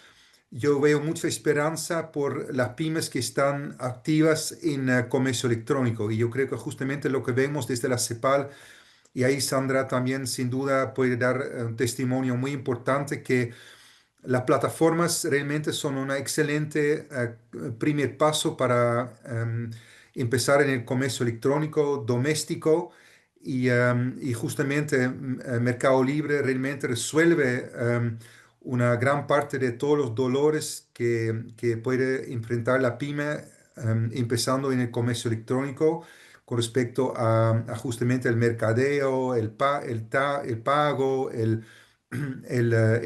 yo veo mucha esperanza por las pymes que están activas en comercio electrónico. Y yo creo que justamente lo que vemos desde la CEPAL, y ahí Sandra también sin duda puede dar un testimonio muy importante, que las plataformas realmente son un excelente primer paso para empezar en el comercio electrónico doméstico, y justamente Mercado Libre realmente resuelve una gran parte de todos los dolores que puede enfrentar la pyme, empezando en el comercio electrónico con respecto a justamente el mercadeo, el pago, el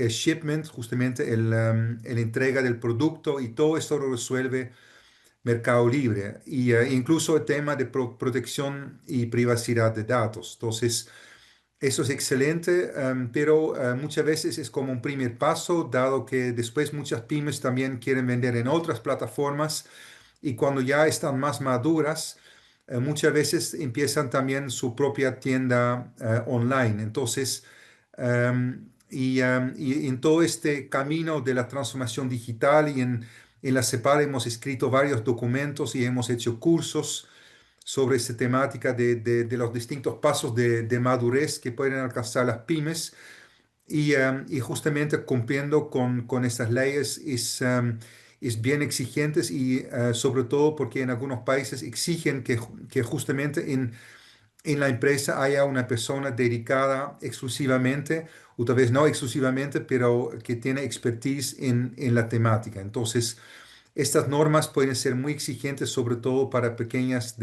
shipment, justamente el entrega del producto, y todo esto lo resuelve Mercado Libre. Y incluso el tema de protección y privacidad de datos. Entonces, eso es excelente, pero muchas veces es como un primer paso, dado que después muchas pymes también quieren vender en otras plataformas, y cuando ya están más maduras, muchas veces empiezan también su propia tienda online. Entonces, y en todo este camino de la transformación digital y en la CEPAL hemos escrito varios documentos y hemos hecho cursos sobre esta temática de los distintos pasos de madurez que pueden alcanzar las pymes, y justamente cumpliendo con estas leyes es bien exigentes, y sobre todo porque en algunos países exigen que justamente en la empresa haya una persona dedicada exclusivamente, o tal vez no exclusivamente, pero que tiene expertise en la temática. Entonces, estas normas pueden ser muy exigentes, sobre todo para pequeñas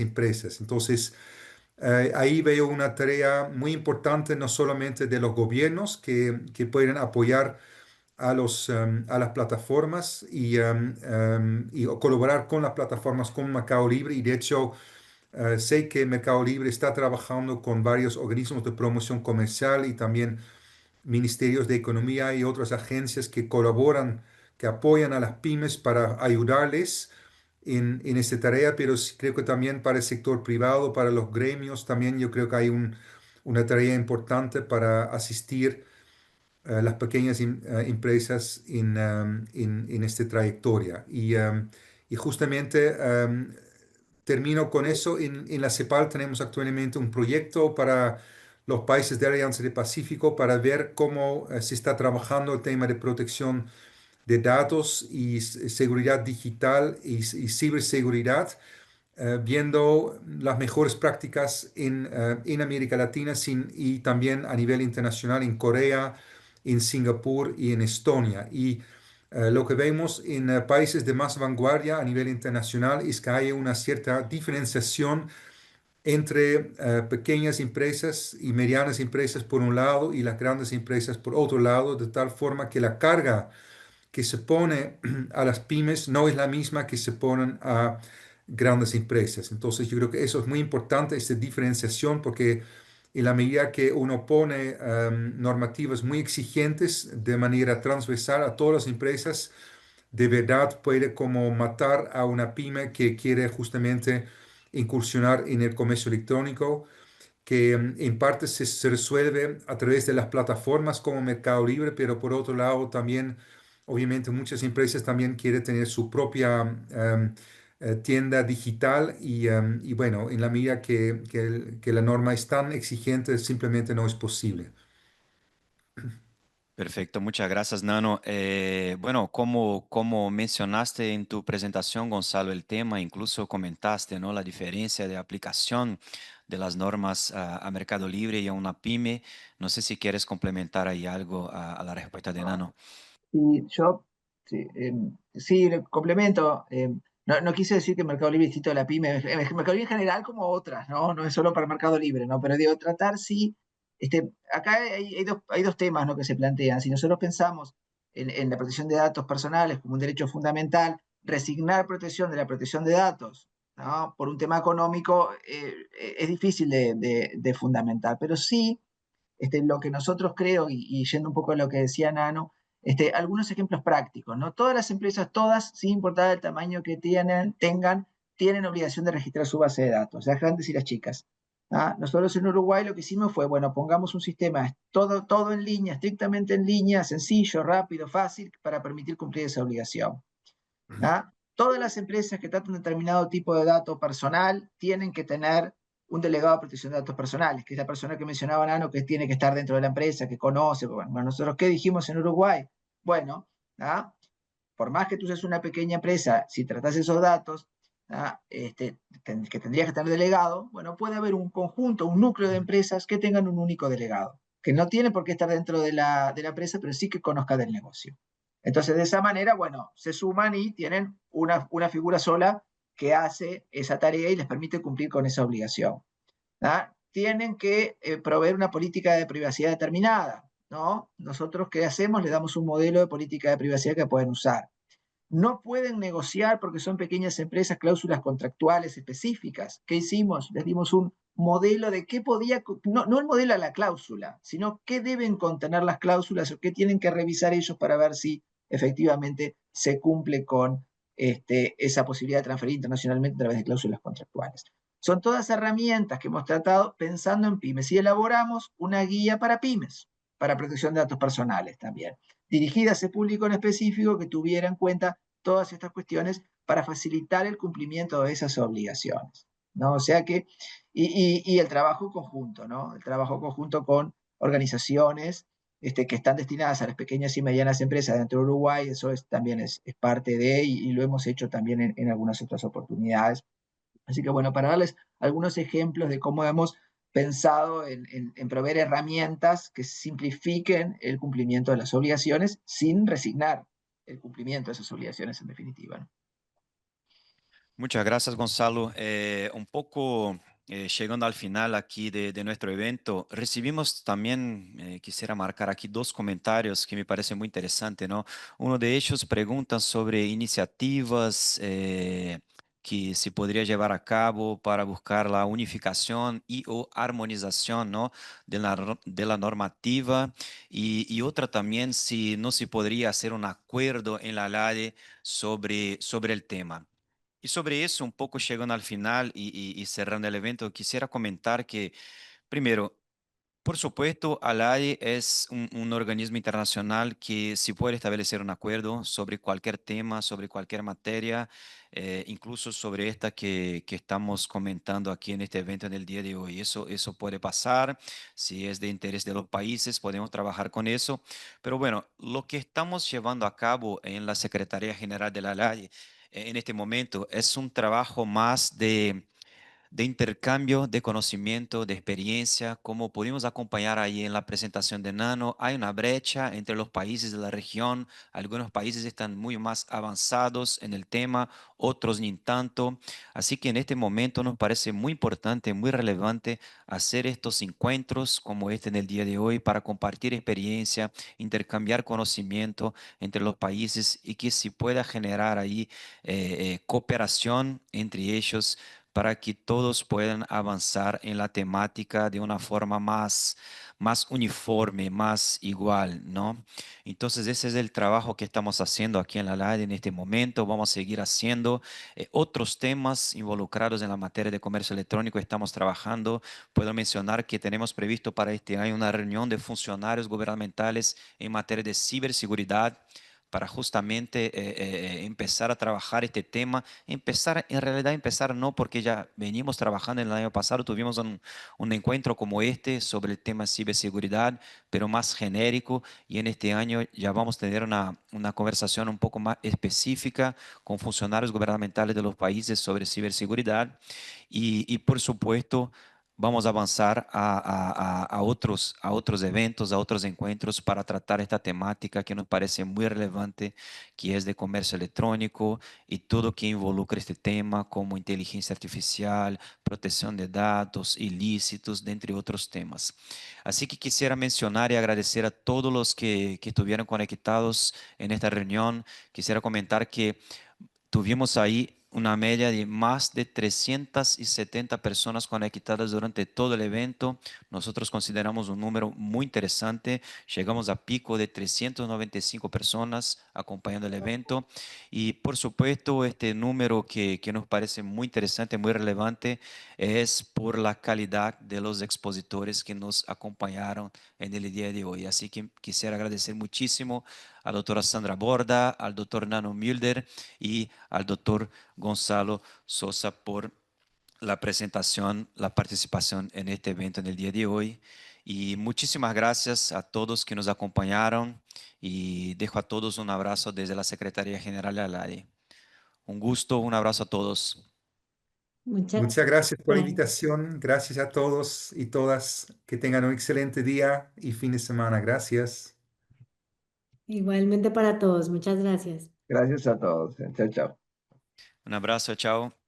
empresas. Entonces, ahí veo una tarea muy importante, no solamente de los gobiernos que pueden apoyar a las plataformas y colaborar con las plataformas como Mercado Libre. Y de hecho, sé que Mercado Libre está trabajando con varios organismos de promoción comercial y también ministerios de economía y otras agencias que colaboran, que apoyan a las pymes para ayudarles en esta tarea, pero sí creo que también para el sector privado, para los gremios, también yo creo que hay una tarea importante para asistir a las pequeñas empresas en esta trayectoria. Y justamente termino con eso. En la CEPAL tenemos actualmente un proyecto para los países de la Alianza del Pacífico para ver cómo se está trabajando el tema de protección de datos y seguridad digital y ciberseguridad, viendo las mejores prácticas en América Latina y también a nivel internacional en Corea, en Singapur y en Estonia. Y lo que vemos en países de más vanguardia a nivel internacional es que hay una cierta diferenciación entre pequeñas empresas y medianas empresas por un lado y las grandes empresas por otro lado, de tal forma que la carga que se pone a las pymes no es la misma que se ponen a grandes empresas. Entonces yo creo que eso es muy importante, esta diferenciación, porque en la medida que uno pone normativas muy exigentes de manera transversal a todas las empresas, de verdad puede como matar a una pyme que quiere justamente incursionar en el comercio electrónico, que en parte se resuelve a través de las plataformas como Mercado Libre, pero por otro lado también, obviamente, muchas empresas también quieren tener su propia tienda digital y bueno, en la medida que la norma es tan exigente, simplemente no es posible. Perfecto, muchas gracias, Nano. Bueno, como mencionaste en tu presentación, Gonzalo, el tema, incluso comentaste, ¿no? La diferencia de aplicación de las normas a Mercado Libre y a una pyme. No sé si quieres complementar ahí algo a la respuesta de Nano. Y yo, sí, sí, le complemento. No quise decir que Mercado Libre es distinto de la pyme. Mercado Libre en general como otras, ¿no? No es solo para Mercado Libre, ¿no? Pero digo, tratar sí. Acá hay dos temas, ¿no?, que se plantean. Si nosotros pensamos en la protección de datos personales como un derecho fundamental, resignar protección de la protección de datos, ¿no?, por un tema económico, es difícil de fundamentar. Pero sí, lo que nosotros creo, y yendo un poco a lo que decía Nano, algunos ejemplos prácticos, ¿no? Todas las empresas, todas, sin importar el tamaño que tengan, tienen obligación de registrar su base de datos, las grandes y las chicas. ¿Ah? Nosotros en Uruguay lo que hicimos fue, bueno, pongamos un sistema todo en línea, estrictamente en línea, sencillo, rápido, fácil, para permitir cumplir esa obligación. ¿Ah? Todas las empresas que tratan determinado tipo de dato personal tienen que tener un delegado de protección de datos personales, que es la persona que mencionaba Nano, que tiene que estar dentro de la empresa, que conoce. Bueno, nosotros, ¿qué dijimos en Uruguay? Bueno, ¿ah?, por más que tú seas una pequeña empresa, si tratas esos datos, ¿ah?, que tendrías que estar delegado, bueno, puede haber un conjunto, un núcleo de empresas que tengan un único delegado, que no tiene por qué estar dentro de la empresa, pero sí que conozca del negocio. Entonces, de esa manera, bueno, se suman y tienen una figura sola que hace esa tarea y les permite cumplir con esa obligación. ¿Ah? Tienen que proveer una política de privacidad determinada, ¿no? Nosotros, ¿qué hacemos? Les damos un modelo de política de privacidad que pueden usar. No pueden negociar, porque son pequeñas empresas, cláusulas contractuales específicas. ¿Qué hicimos? Les dimos un modelo de qué podía, no el modelo a la cláusula, sino qué deben contener las cláusulas o qué tienen que revisar ellos para ver si efectivamente se cumple con esa posibilidad de transferir internacionalmente a través de cláusulas contractuales. Son todas herramientas que hemos tratado pensando en pymes y elaboramos una guía para pymes, para protección de datos personales también, dirigida a ese público en específico que tuviera en cuenta todas estas cuestiones para facilitar el cumplimiento de esas obligaciones, ¿no? O sea que, y el trabajo conjunto, ¿no? El trabajo conjunto con organizaciones que están destinadas a las pequeñas y medianas empresas dentro de Uruguay, eso también es parte de, y lo hemos hecho también en algunas otras oportunidades. Así que bueno, para darles algunos ejemplos de cómo hemos pensado en proveer herramientas que simplifiquen el cumplimiento de las obligaciones sin resignar el cumplimiento de esas obligaciones en definitiva, ¿no? Muchas gracias, Gonzalo. Un poco llegando al final aquí de nuestro evento, recibimos también, quisiera marcar aquí dos comentarios que me parecen muy interesantes, ¿no? Uno de ellos pregunta sobre iniciativas que se podría llevar a cabo para buscar la unificación y o armonización, ¿no?, de la normativa y otra también si no se podría hacer un acuerdo en la LADE sobre el tema. Y sobre eso, un poco llegando al final y cerrando el evento, quisiera comentar que, primero, por supuesto, ALAE es un organismo internacional que sí puede establecer un acuerdo sobre cualquier tema, sobre cualquier materia, incluso sobre esta que estamos comentando aquí en este evento en el día de hoy. Eso puede pasar, si es de interés de los países, podemos trabajar con eso. Pero bueno, lo que estamos llevando a cabo en la Secretaría General de la ALAE en este momento es un trabajo más de intercambio de conocimiento, de experiencia, como pudimos acompañar ahí en la presentación de Nano, hay una brecha entre los países de la región, algunos países están muy más avanzados en el tema, otros ni tanto, así que en este momento nos parece muy importante, muy relevante hacer estos encuentros como este en el día de hoy para compartir experiencia, intercambiar conocimiento entre los países y que se pueda generar ahí cooperación entre ellos para que todos puedan avanzar en la temática de una forma más uniforme, más igual, ¿no? Entonces ese es el trabajo que estamos haciendo aquí en la LADE en este momento. Vamos a seguir haciendo otros temas involucrados en la materia de comercio electrónico. Estamos trabajando. Puedo mencionar que tenemos previsto para este año una reunión de funcionarios gubernamentales en materia de ciberseguridad para justamente empezar a trabajar este tema. Empezar, en realidad empezar no, porque ya venimos trabajando en el año pasado, tuvimos un encuentro como este sobre el tema ciberseguridad, pero más genérico, y en este año ya vamos a tener una conversación un poco más específica con funcionarios gubernamentales de los países sobre ciberseguridad y por supuesto vamos a avanzar a otros eventos, a otros encuentros para tratar esta temática que nos parece muy relevante, que es de comercio electrónico y todo que involucra este tema, como inteligencia artificial, protección de datos, ilícitos, entre otros temas. Así que quisiera mencionar y agradecer a todos los que estuvieron conectados en esta reunión. Quisiera comentar que tuvimos ahí una media de más de 370 personas conectadas durante todo el evento. Nosotros consideramos un número muy interesante. Llegamos a pico de 395 personas acompañando el evento. Y por supuesto, este número que nos parece muy interesante, muy relevante, es por la calidad de los expositores que nos acompañaron en el día de hoy. Así que quisiera agradecer muchísimo a la doctora Sandra Borda, al doctor Nano Mulder y al doctor Gonzalo Sosa por la presentación, la participación en este evento en el día de hoy. Y muchísimas gracias a todos que nos acompañaron y dejo a todos un abrazo desde la Secretaría General de la ARI. Un gusto, un abrazo a todos. Muchas Muchas gracias por la gracias. invitación. Gracias a todos y todas. Que tengan un excelente día y fin de semana. Gracias. Igualmente para todos. Muchas gracias. Gracias a todos. Chao, chao. Un abrazo, chao.